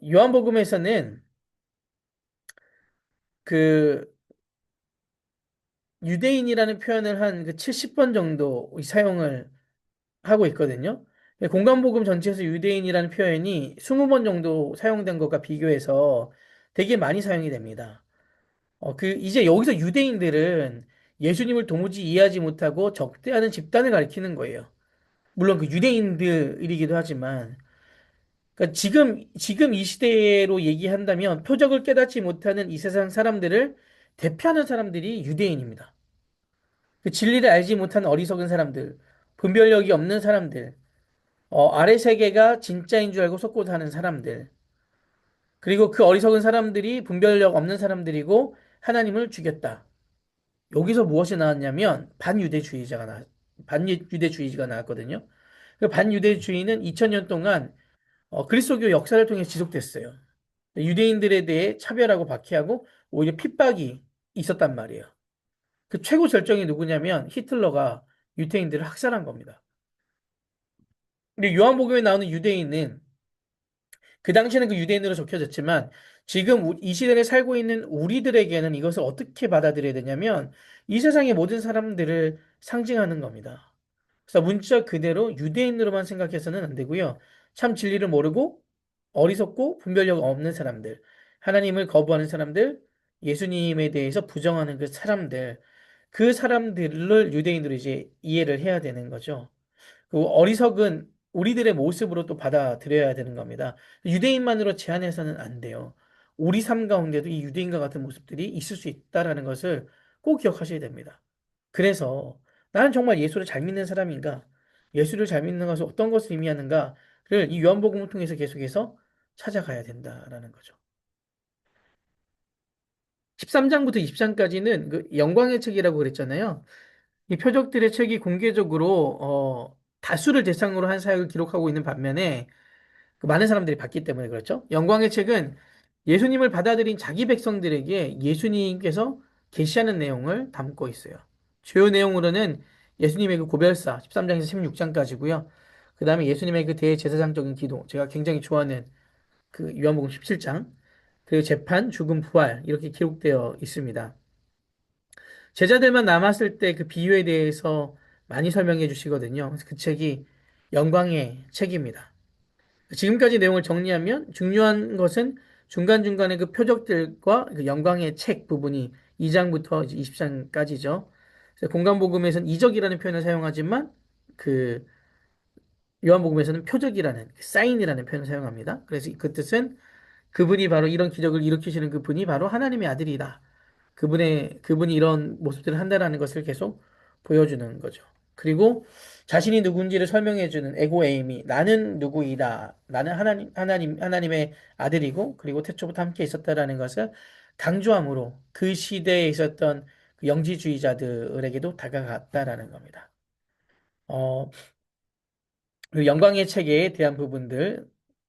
요한복음에서는 그 유대인이라는 표현을 한 그 70번 정도 사용을 하고 있거든요. 공간복음 전체에서 유대인이라는 표현이 20번 정도 사용된 것과 비교해서 되게 많이 사용이 됩니다. 이제 여기서 유대인들은 예수님을 도무지 이해하지 못하고 적대하는 집단을 가리키는 거예요. 물론 그 유대인들이기도 하지만, 그러니까 지금 이 시대로 얘기한다면 표적을 깨닫지 못하는 이 세상 사람들을 대표하는 사람들이 유대인입니다. 그 진리를 알지 못한 어리석은 사람들, 분별력이 없는 사람들, 아래 세계가 진짜인 줄 알고 속고 사는 사람들, 그리고 그 어리석은 사람들이 분별력 없는 사람들이고 하나님을 죽였다. 여기서 무엇이 나왔냐면 반유대주의가 나왔거든요. 그 반유대주의는 2000년 동안 그리스도교 역사를 통해 지속됐어요. 유대인들에 대해 차별하고 박해하고 오히려 핍박이 있었단 말이에요. 그 최고 절정이 누구냐면 히틀러가 유대인들을 학살한 겁니다. 근데 요한복음에 나오는 유대인은 그 당시에는 그 유대인으로 적혀졌지만 지금 이 시대에 살고 있는 우리들에게는 이것을 어떻게 받아들여야 되냐면 이 세상의 모든 사람들을 상징하는 겁니다. 그래서 문자 그대로 유대인으로만 생각해서는 안 되고요. 참 진리를 모르고 어리석고 분별력 없는 사람들, 하나님을 거부하는 사람들, 예수님에 대해서 부정하는 그 사람들을 유대인으로 이제 이해를 해야 되는 거죠. 그 어리석은 우리들의 모습으로 또 받아들여야 되는 겁니다. 유대인만으로 제한해서는 안 돼요. 우리 삶 가운데도 이 유대인과 같은 모습들이 있을 수 있다라는 것을 꼭 기억하셔야 됩니다. 그래서 나는 정말 예수를 잘 믿는 사람인가? 예수를 잘 믿는 것은 어떤 것을 의미하는가를 이 요한복음을 통해서 계속해서 찾아가야 된다라는 거죠. 13장부터 20장까지는 그 영광의 책이라고 그랬잖아요. 이 표적들의 책이 공개적으로 다수를 대상으로 한 사역을 기록하고 있는 반면에 그 많은 사람들이 봤기 때문에 그렇죠. 영광의 책은 예수님을 받아들인 자기 백성들에게 예수님께서 계시하는 내용을 담고 있어요. 주요 내용으로는 예수님의 그 고별사 13장에서 16장까지고요. 그 다음에 예수님의 그 대제사장적인 기도, 제가 굉장히 좋아하는 그 요한복음 17장, 그리고 재판, 죽음, 부활 이렇게 기록되어 있습니다. 제자들만 남았을 때 그 비유에 대해서 많이 설명해 주시거든요. 그래서 그 책이 영광의 책입니다. 지금까지 내용을 정리하면 중요한 것은 중간중간에 그 표적들과 그 영광의 책 부분이 2장부터 이제 20장까지죠. 공간복음에서는 이적이라는 표현을 사용하지만 그 요한복음에서는 표적이라는 사인이라는 표현을 사용합니다. 그래서 그 뜻은 그분이 바로 이런 기적을 일으키시는 그분이 바로 하나님의 아들이다. 그분이 이런 모습들을 한다라는 것을 계속 보여주는 거죠. 그리고 자신이 누군지를 설명해주는 에고에이미, 나는 누구이다. 나는 하나님의 아들이고, 그리고 태초부터 함께 있었다라는 것을 강조함으로 그 시대에 있었던 그 영지주의자들에게도 다가갔다라는 겁니다. 어, 그 영광의 체계에 대한 부분들,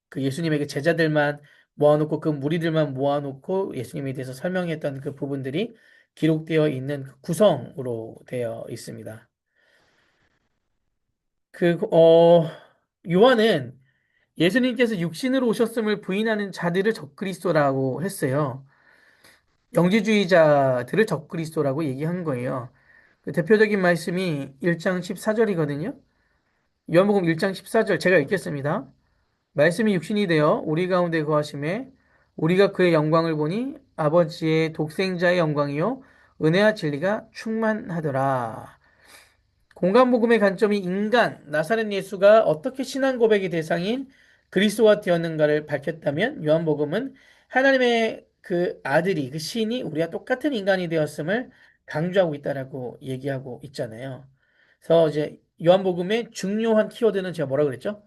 그 예수님의 그 제자들만 모아놓고 그 무리들만 모아놓고 예수님에 대해서 설명했던 그 부분들이 기록되어 있는 그 구성으로 되어 있습니다. 그, 요한은 예수님께서 육신으로 오셨음을 부인하는 자들을 적그리스도라고 했어요. 영지주의자들을 적그리스도라고 얘기한 거예요. 그 대표적인 말씀이 1장 14절이거든요. 요한복음 1장 14절 제가 읽겠습니다. 말씀이 육신이 되어 우리 가운데 거하심에 우리가 그의 영광을 보니 아버지의 독생자의 영광이요 은혜와 진리가 충만하더라. 공간복음의 관점이 인간 나사렛 예수가 어떻게 신앙 고백의 대상인 그리스도가 되었는가를 밝혔다면 요한복음은 하나님의 그 아들이 그 신이 우리와 똑같은 인간이 되었음을 강조하고 있다라고 얘기하고 있잖아요. 그래서 이제 요한복음의 중요한 키워드는 제가 뭐라 그랬죠?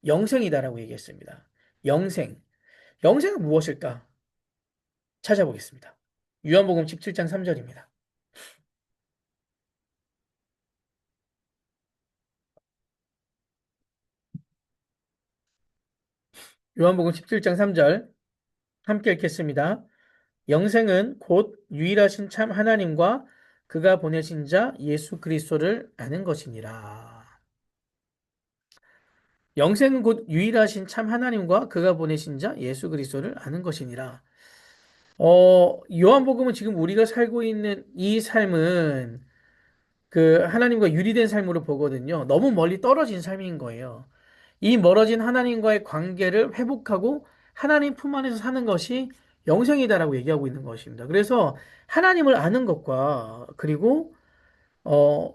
영생이다라고 얘기했습니다. 영생. 영생은 무엇일까? 찾아보겠습니다. 요한복음 17장 3절입니다. 요한복음 17장 3절 함께 읽겠습니다. 영생은 곧 유일하신 참 하나님과 그가 보내신 자 예수 그리스도를 아는 것이니라. 영생은 곧 유일하신 참 하나님과 그가 보내신 자 예수 그리스도를 아는 것이니라. 요한복음은 지금 우리가 살고 있는 이 삶은 그 하나님과 유리된 삶으로 보거든요. 너무 멀리 떨어진 삶인 거예요. 이 멀어진 하나님과의 관계를 회복하고 하나님 품 안에서 사는 것이 영생이다라고 얘기하고 있는 것입니다. 그래서 하나님을 아는 것과 그리고 어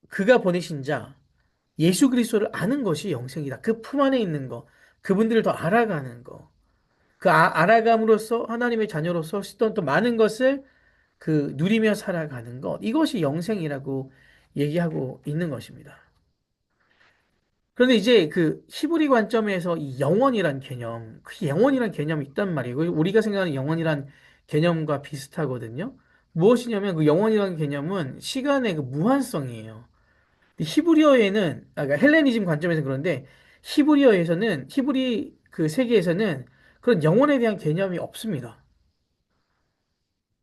그가 보내신 자 예수 그리스도를 아는 것이 영생이다. 그 품 안에 있는 거, 그분들을 더 알아가는 거, 그 알아감으로써 하나님의 자녀로서 또 많은 것을 그 누리며 살아가는 것, 이것이 영생이라고 얘기하고 있는 것입니다. 그런데 이제 그 히브리 관점에서 이 영원이란 개념, 그 영원이란 개념이 있단 말이에요. 우리가 생각하는 영원이란 개념과 비슷하거든요. 무엇이냐면 그 영원이라는 개념은 시간의 그 무한성이에요. 히브리어에는, 그러니까 헬레니즘 관점에서 그런데 히브리어에서는, 히브리 그 세계에서는 그런 영원에 대한 개념이 없습니다.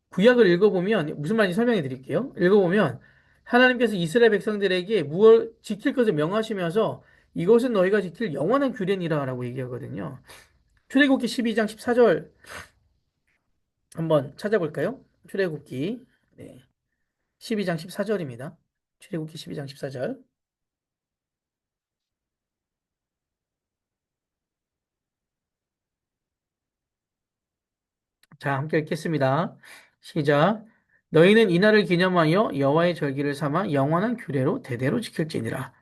구약을 읽어보면 무슨 말인지 설명해 드릴게요. 읽어보면 하나님께서 이스라엘 백성들에게 무엇 지킬 것을 명하시면서 이것은 너희가 지킬 영원한 규례니라라고 얘기하거든요. 출애굽기 12장 14절 한번 찾아볼까요? 출애굽기 네. 12장 14절입니다. 출애굽기 12장 14절. 자, 함께 읽겠습니다. 시작. 너희는 이날을 기념하여 여호와의 절기를 삼아 영원한 규례로 대대로 지킬지니라.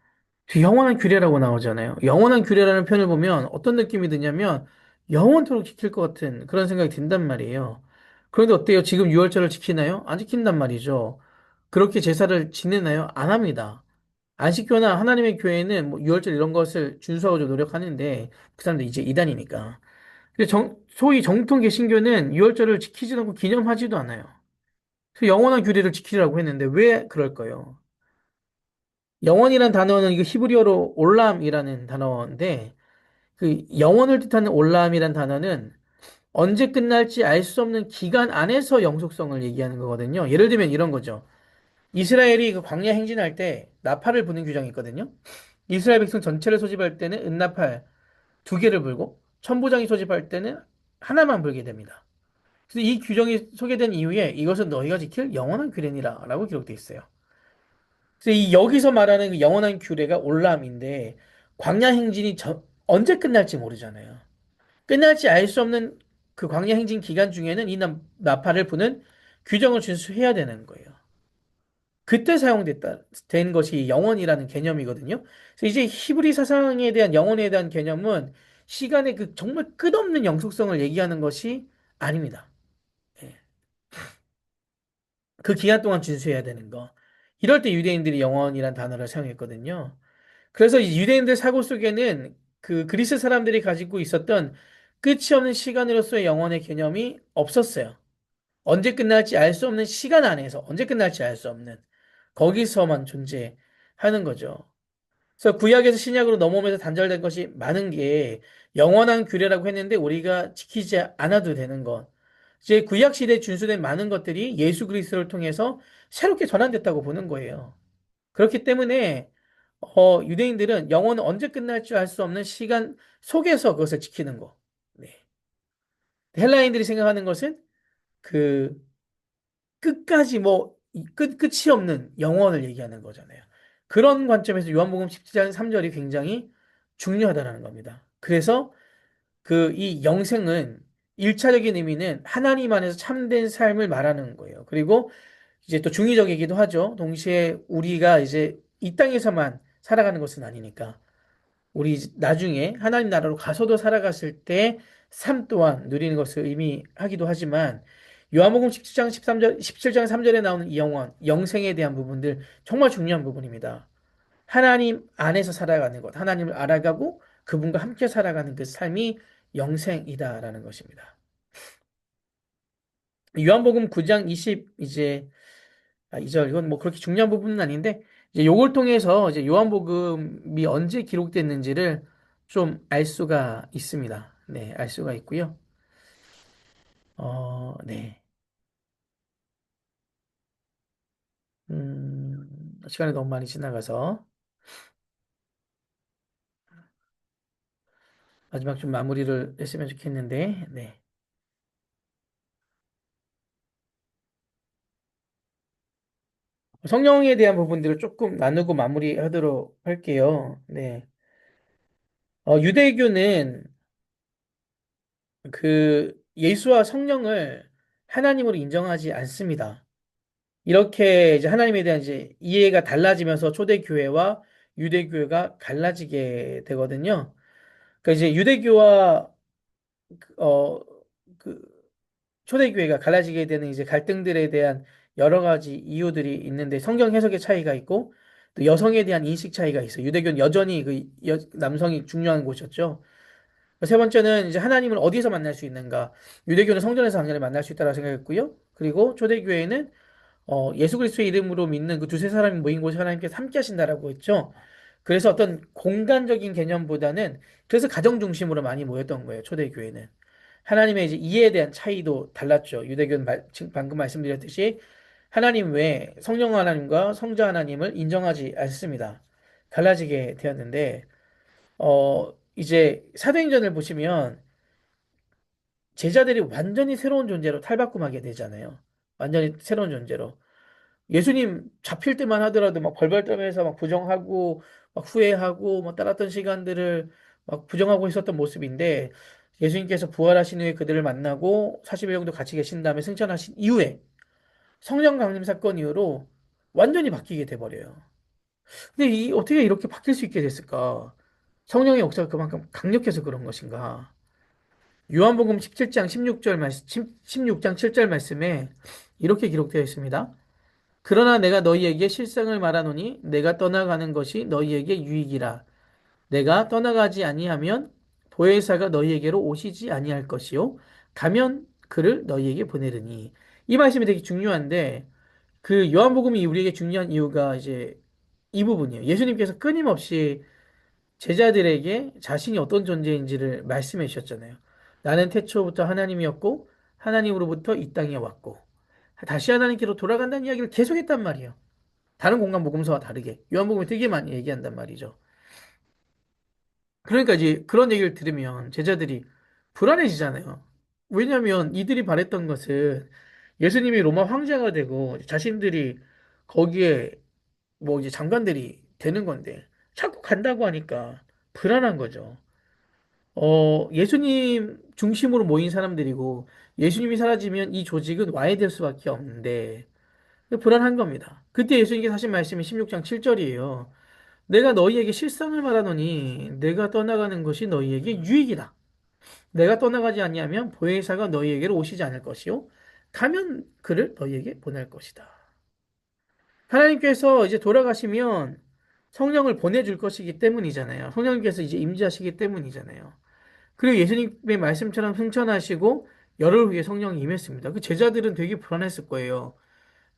뒤 영원한 규례라고 나오잖아요. 영원한 규례라는 표현을 보면 어떤 느낌이 드냐면 영원토록 지킬 것 같은 그런 생각이 든단 말이에요. 그런데 어때요? 지금 유월절을 지키나요? 안 지킨단 말이죠. 그렇게 제사를 지내나요? 안 합니다. 안식교나 하나님의 교회는 뭐 유월절 이런 것을 준수하고 좀 노력하는데 그 사람들 이제 이단이니까. 근데 소위 정통 개신교는 유월절을 지키지도 않고 기념하지도 않아요. 그래서 영원한 규례를 지키라고 했는데 왜 그럴까요? 영원이란 단어는 이거 히브리어로 올람이라는 단어인데 그 영원을 뜻하는 올람이란 단어는 언제 끝날지 알 수 없는 기간 안에서 영속성을 얘기하는 거거든요. 예를 들면 이런 거죠. 이스라엘이 그 광야 행진할 때 나팔을 부는 규정이 있거든요. 이스라엘 백성 전체를 소집할 때는 은나팔 두 개를 불고 천부장이 소집할 때는 하나만 불게 됩니다. 그래서 이 규정이 소개된 이후에 이것은 너희가 지킬 영원한 규례니라라고 기록되어 있어요. 그래서 이 여기서 말하는 그 영원한 규례가 올람인데 광야 행진이 언제 끝날지 모르잖아요. 끝날지 알 수 없는 그 광야 행진 기간 중에는 이 나팔을 부는 규정을 준수해야 되는 거예요. 그때 된 것이 영원이라는 개념이거든요. 그래서 이제 히브리 사상에 대한 영원에 대한 개념은 시간의 그 정말 끝없는 영속성을 얘기하는 것이 아닙니다. 예. 그 기간 동안 준수해야 되는 거. 이럴 때 유대인들이 영원이란 단어를 사용했거든요. 그래서 이 유대인들 사고 속에는 그 그리스 사람들이 가지고 있었던 끝이 없는 시간으로서의 영원의 개념이 없었어요. 언제 끝날지 알 수 없는 시간 안에서 언제 끝날지 알 수 없는 거기서만 존재하는 거죠. 그래서 구약에서 신약으로 넘어오면서 단절된 것이 많은 게 영원한 규례라고 했는데 우리가 지키지 않아도 되는 것. 이제 구약 시대에 준수된 많은 것들이 예수 그리스도를 통해서 새롭게 전환됐다고 보는 거예요. 그렇기 때문에 유대인들은 영혼은 언제 끝날지 알 수 없는 시간 속에서 그것을 지키는 거. 네. 헬라인들이 생각하는 것은 그 끝까지 끝이 없는 영원을 얘기하는 거잖아요. 그런 관점에서 요한복음 17장 3절이 굉장히 중요하다는 겁니다. 그래서 그 이 영생은 일차적인 의미는 하나님 안에서 참된 삶을 말하는 거예요. 그리고 이제 또 중의적이기도 하죠. 동시에 우리가 이제 이 땅에서만 살아가는 것은 아니니까. 우리 나중에 하나님 나라로 가서도 살아갔을 때 삶 또한 누리는 것을 의미하기도 하지만 요한복음 17장 13절, 17장 3절에 나오는 이 영원, 영생에 대한 부분들 정말 중요한 부분입니다. 하나님 안에서 살아가는 것, 하나님을 알아가고 그분과 함께 살아가는 그 삶이 영생이다라는 것입니다. 요한복음 9장 20 이제 2절 이건 뭐 그렇게 중요한 부분은 아닌데 이제 요걸 통해서 이제 요한복음이 언제 기록됐는지를 좀 알 수가 있습니다. 네, 알 수가 있고요. 네. 시간이 너무 많이 지나가서 마지막 좀 마무리를 했으면 좋겠는데, 네. 성령에 대한 부분들을 조금 나누고 마무리하도록 할게요. 네. 유대교는 그 예수와 성령을 하나님으로 인정하지 않습니다. 이렇게 이제 하나님에 대한 이제 이해가 달라지면서 초대교회와 유대교회가 갈라지게 되거든요. 그러니까 이제 유대교와 어, 그 초대교회가 갈라지게 되는 이제 갈등들에 대한 여러 가지 이유들이 있는데 성경 해석의 차이가 있고 또 여성에 대한 인식 차이가 있어요. 유대교는 여전히 남성이 중요한 곳이었죠. 세 번째는 이제 하나님을 어디서 만날 수 있는가? 유대교는 성전에서 당연히 만날 수 있다고 생각했고요. 그리고 초대교회는 예수 그리스도의 이름으로 믿는 그 두세 사람이 모인 곳에 하나님께서 함께 하신다라고 했죠. 그래서 어떤 공간적인 개념보다는 그래서 가정 중심으로 많이 모였던 거예요. 초대교회는. 하나님의 이제 이해에 대한 차이도 달랐죠. 유대교는 지금 방금 말씀드렸듯이 하나님 외에 성령 하나님과 성자 하나님을 인정하지 않습니다. 갈라지게 되었는데 이제 사도행전을 보시면 제자들이 완전히 새로운 존재로 탈바꿈하게 되잖아요. 완전히 새로운 존재로. 예수님 잡힐 때만 하더라도 막 벌벌 떨면서 막 부정하고 막 후회하고 막 따랐던 시간들을 막 부정하고 있었던 모습인데 예수님께서 부활하신 후에 그들을 만나고 40일 정도 같이 계신 다음에 승천하신 이후에 성령 강림 사건 이후로 완전히 바뀌게 돼버려요. 근데 이 어떻게 이렇게 바뀔 수 있게 됐을까? 성령의 역사가 그만큼 강력해서 그런 것인가? 요한복음 17장 16절 말씀, 16장 7절 말씀에 이렇게 기록되어 있습니다. 그러나 내가 너희에게 실상을 말하노니 내가 떠나가는 것이 너희에게 유익이라. 내가 떠나가지 아니하면 보혜사가 너희에게로 오시지 아니할 것이요 가면 그를 너희에게 보내르니. 이 말씀이 되게 중요한데 그 요한복음이 우리에게 중요한 이유가 이제 이 부분이에요. 예수님께서 끊임없이 제자들에게 자신이 어떤 존재인지를 말씀해 주셨잖아요. 나는 태초부터 하나님이었고 하나님으로부터 이 땅에 왔고 다시 하나님께로 돌아간다는 이야기를 계속했단 말이에요. 다른 공간 복음서와 다르게 요한복음이 되게 많이 얘기한단 말이죠. 그러니까 이제 그런 얘기를 들으면 제자들이 불안해지잖아요. 왜냐하면 이들이 바랬던 것은 예수님이 로마 황제가 되고 자신들이 거기에 뭐 이제 장관들이 되는 건데 자꾸 간다고 하니까 불안한 거죠. 예수님 중심으로 모인 사람들이고 예수님이 사라지면 이 조직은 와해될 수밖에 없는데 불안한 겁니다. 그때 예수님께서 하신 말씀이 16장 7절이에요. 내가 너희에게 실상을 말하노니 내가 떠나가는 것이 너희에게 유익이다. 내가 떠나가지 아니하면 보혜사가 너희에게로 오시지 않을 것이요 가면 그를 너희에게 보낼 것이다. 하나님께서 이제 돌아가시면 성령을 보내줄 것이기 때문이잖아요. 성령님께서 이제 임재하시기 때문이잖아요. 그리고 예수님의 말씀처럼 승천하시고 열흘 후에 성령이 임했습니다. 그 제자들은 되게 불안했을 거예요.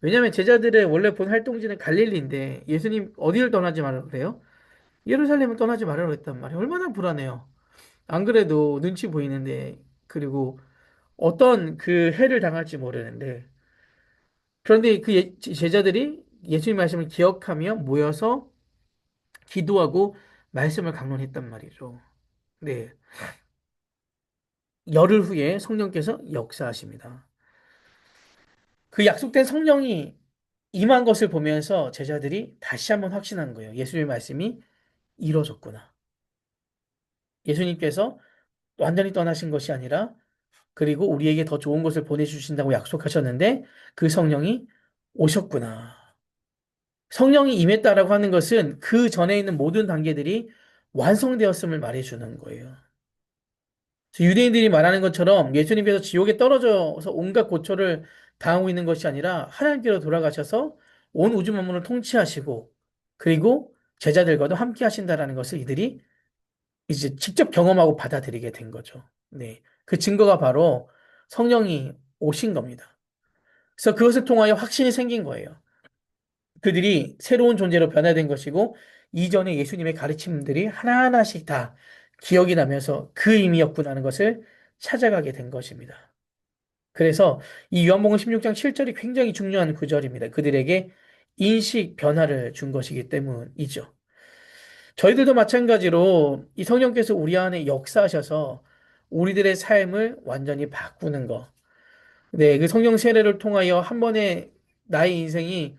왜냐하면 제자들의 원래 본 활동지는 갈릴리인데 예수님 어디를 떠나지 말라 그래요? 예루살렘을 떠나지 말라고 그랬단 말이에요. 얼마나 불안해요. 안 그래도 눈치 보이는데 그리고 어떤 그 해를 당할지 모르는데 그런데 그 제자들이 예수님 말씀을 기억하며 모여서 기도하고 말씀을 강론했단 말이죠. 네. 열흘 후에 성령께서 역사하십니다. 그 약속된 성령이 임한 것을 보면서 제자들이 다시 한번 확신한 거예요. 예수님의 말씀이 이루어졌구나. 예수님께서 완전히 떠나신 것이 아니라 그리고 우리에게 더 좋은 것을 보내주신다고 약속하셨는데 그 성령이 오셨구나. 성령이 임했다라고 하는 것은 그 전에 있는 모든 단계들이 완성되었음을 말해주는 거예요. 그래서 유대인들이 말하는 것처럼 예수님께서 지옥에 떨어져서 온갖 고초를 당하고 있는 것이 아니라 하나님께로 돌아가셔서 온 우주 만물을 통치하시고 그리고 제자들과도 함께 하신다라는 것을 이들이 이제 직접 경험하고 받아들이게 된 거죠. 네. 그 증거가 바로 성령이 오신 겁니다. 그래서 그것을 통하여 확신이 생긴 거예요. 그들이 새로운 존재로 변화된 것이고 이전에 예수님의 가르침들이 하나하나씩 다 기억이 나면서 그 의미였구나는 것을 찾아가게 된 것입니다. 그래서 이 요한복음 16장 7절이 굉장히 중요한 구절입니다. 그들에게 인식 변화를 준 것이기 때문이죠. 저희들도 마찬가지로 이 성령께서 우리 안에 역사하셔서 우리들의 삶을 완전히 바꾸는 것. 네, 그 성령 세례를 통하여 한 번에 나의 인생이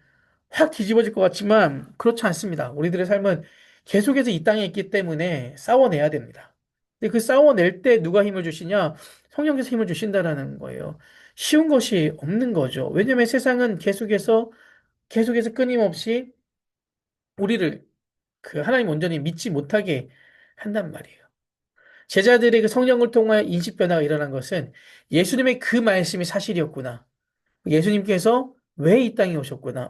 확 뒤집어질 것 같지만 그렇지 않습니다. 우리들의 삶은 계속해서 이 땅에 있기 때문에 싸워내야 됩니다. 근데 그 싸워낼 때 누가 힘을 주시냐? 성령께서 힘을 주신다라는 거예요. 쉬운 것이 없는 거죠. 왜냐하면 세상은 계속해서 끊임없이 우리를 그 하나님 온전히 믿지 못하게 한단 말이에요. 제자들의 그 성령을 통하여 인식 변화가 일어난 것은 예수님의 그 말씀이 사실이었구나. 예수님께서 왜 이 땅에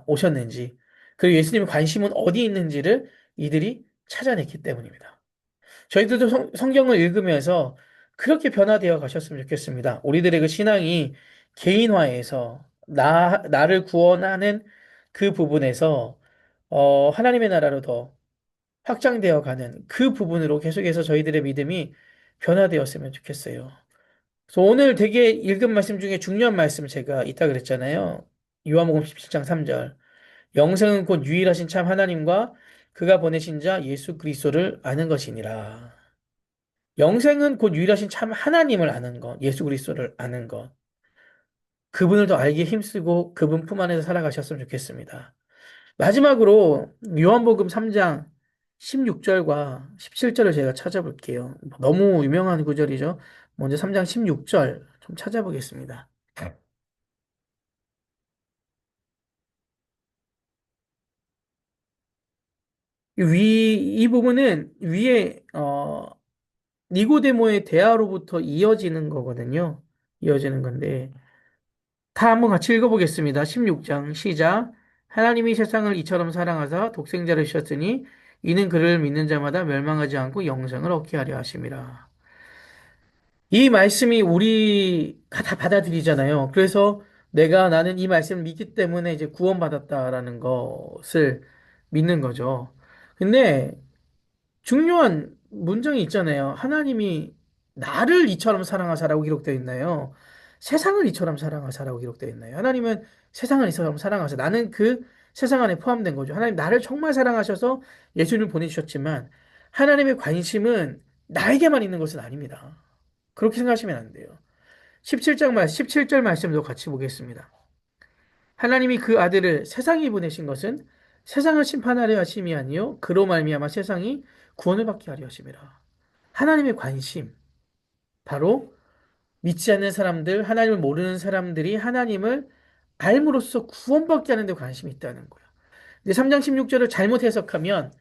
오셨는지, 그리고 예수님의 관심은 어디 있는지를 이들이 찾아냈기 때문입니다. 저희들도 성경을 읽으면서 그렇게 변화되어 가셨으면 좋겠습니다. 우리들의 그 신앙이 개인화해서 나를 구원하는 그 부분에서 하나님의 나라로 더 확장되어 가는 그 부분으로 계속해서 저희들의 믿음이 변화되었으면 좋겠어요. 그래서 오늘 되게 읽은 말씀 중에 중요한 말씀 제가 있다 그랬잖아요. 요한복음 17장 3절. 영생은 곧 유일하신 참 하나님과 그가 보내신 자 예수 그리스도를 아는 것이니라. 영생은 곧 유일하신 참 하나님을 아는 것, 예수 그리스도를 아는 것. 그분을 더 알기에 힘쓰고 그분 품 안에서 살아가셨으면 좋겠습니다. 마지막으로 요한복음 3장 16절과 17절을 제가 찾아볼게요. 너무 유명한 구절이죠. 먼저 3장 16절 좀 찾아보겠습니다. 이 부분은 위에, 니고데모의 대화로부터 이어지는 거거든요. 이어지는 건데. 다 한번 같이 읽어보겠습니다. 16장 시작. 하나님이 세상을 이처럼 사랑하사 독생자를 주셨으니 이는 그를 믿는 자마다 멸망하지 않고 영생을 얻게 하려 하심이라. 이 말씀이 우리가 다 받아들이잖아요. 그래서 나는 이 말씀을 믿기 때문에 이제 구원받았다라는 것을 믿는 거죠. 근데 중요한 문장이 있잖아요. 하나님이 나를 이처럼 사랑하사라고 기록되어 있나요? 세상을 이처럼 사랑하사라고 기록되어 있나요? 하나님은 세상을 이처럼 사랑하사. 나는 그 세상 안에 포함된 거죠. 하나님 나를 정말 사랑하셔서 예수님을 보내주셨지만 하나님의 관심은 나에게만 있는 것은 아닙니다. 그렇게 생각하시면 안 돼요. 17절 말씀도 같이 보겠습니다. 하나님이 그 아들을 세상에 보내신 것은 세상을 심판하려 하심이 아니요 그로 말미암아 세상이 구원을 받게 하려 하심이라. 하나님의 관심 바로 믿지 않는 사람들, 하나님을 모르는 사람들이 하나님을 알므로써 구원받게 하는 데 관심이 있다는 거예요. 근데 3장 16절을 잘못 해석하면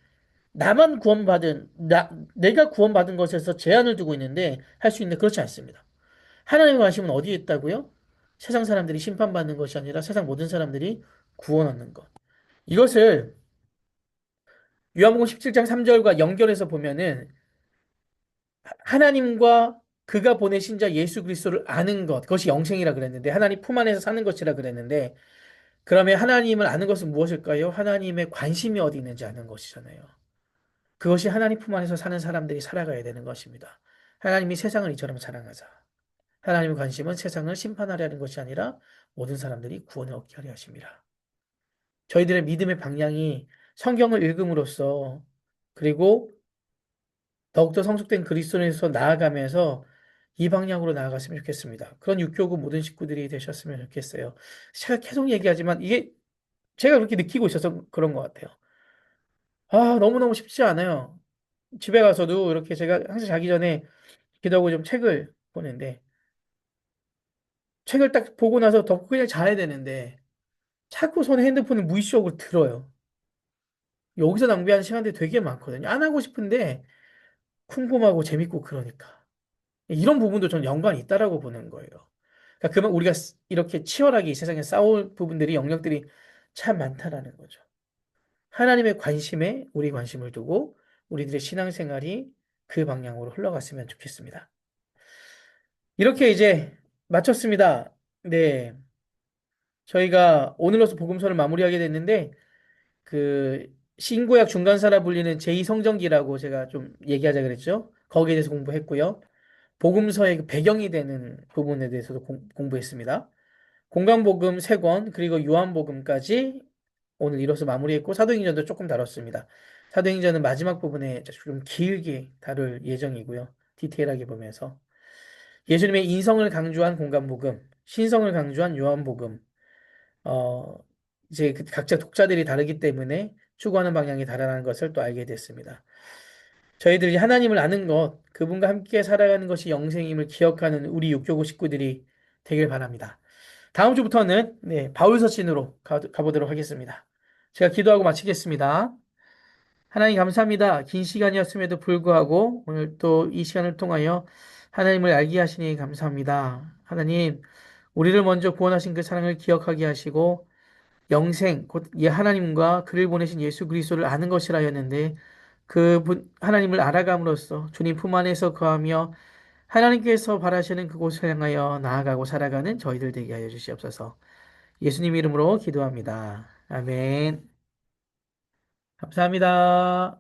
내가 구원받은 것에서 제한을 두고 있는데 할 수 있는데 그렇지 않습니다. 하나님의 관심은 어디에 있다고요? 세상 사람들이 심판받는 것이 아니라 세상 모든 사람들이 구원 얻는 것. 이것을 요한복음 17장 3절과 연결해서 보면은 하나님과 그가 보내신 자 예수 그리스도를 아는 것, 그것이 영생이라 그랬는데 하나님 품 안에서 사는 것이라 그랬는데 그러면 하나님을 아는 것은 무엇일까요? 하나님의 관심이 어디 있는지 아는 것이잖아요. 그것이 하나님 품 안에서 사는 사람들이 살아가야 되는 것입니다. 하나님이 세상을 이처럼 사랑하사. 하나님의 관심은 세상을 심판하려는 것이 아니라 모든 사람들이 구원을 얻게 하려 하십니다. 저희들의 믿음의 방향이 성경을 읽음으로써 그리고 더욱더 성숙된 그리스도인에서 나아가면서 이 방향으로 나아갔으면 좋겠습니다. 그런 육교구 모든 식구들이 되셨으면 좋겠어요. 제가 계속 얘기하지만 이게 제가 그렇게 느끼고 있어서 그런 것 같아요. 너무너무 쉽지 않아요. 집에 가서도 이렇게 제가 항상 자기 전에 기도하고 좀 책을 보는데 책을 딱 보고 나서 덮고 그냥 자야 되는데 자꾸 손에 핸드폰을 무의식적으로 들어요. 여기서 낭비하는 시간들이 되게 많거든요. 안 하고 싶은데 궁금하고 재밌고 그러니까. 이런 부분도 전 연관이 있다라고 보는 거예요. 그러니까 그만 우리가 이렇게 치열하게 이 세상에 싸울 부분들이 영역들이 참 많다라는 거죠. 하나님의 관심에 우리 관심을 두고 우리들의 신앙생활이 그 방향으로 흘러갔으면 좋겠습니다. 이렇게 이제 마쳤습니다. 네. 저희가 오늘로서 복음서를 마무리하게 됐는데 그 신구약 중간사라 불리는 제2성전기라고 제가 좀 얘기하자 그랬죠. 거기에 대해서 공부했고요. 복음서의 그 배경이 되는 부분에 대해서도 공부했습니다. 공간복음 3권 그리고 요한복음까지 오늘 이로써 마무리했고 사도행전도 조금 다뤘습니다. 사도행전은 마지막 부분에 좀 길게 다룰 예정이고요. 디테일하게 보면서 예수님의 인성을 강조한 공간복음, 신성을 강조한 요한복음, 어, 이제 각자 독자들이 다르기 때문에 추구하는 방향이 다르다는 것을 또 알게 됐습니다. 저희들이 하나님을 아는 것, 그분과 함께 살아가는 것이 영생임을 기억하는 우리 육교구 식구들이 되길 바랍니다. 다음 주부터는 네, 바울서신으로 가보도록 하겠습니다. 제가 기도하고 마치겠습니다. 하나님 감사합니다. 긴 시간이었음에도 불구하고 오늘 또 이 시간을 통하여 하나님을 알게 하시니 감사합니다. 하나님, 우리를 먼저 구원하신 그 사랑을 기억하게 하시고 영생, 곧 하나님과 그를 보내신 예수 그리스도를 아는 것이라 했는데 그 하나님을 알아감으로써 주님 품 안에서 거하며 하나님께서 바라시는 그곳을 향하여 나아가고 살아가는 저희들 되게 하여 주시옵소서. 예수님 이름으로 기도합니다. 아멘. 감사합니다.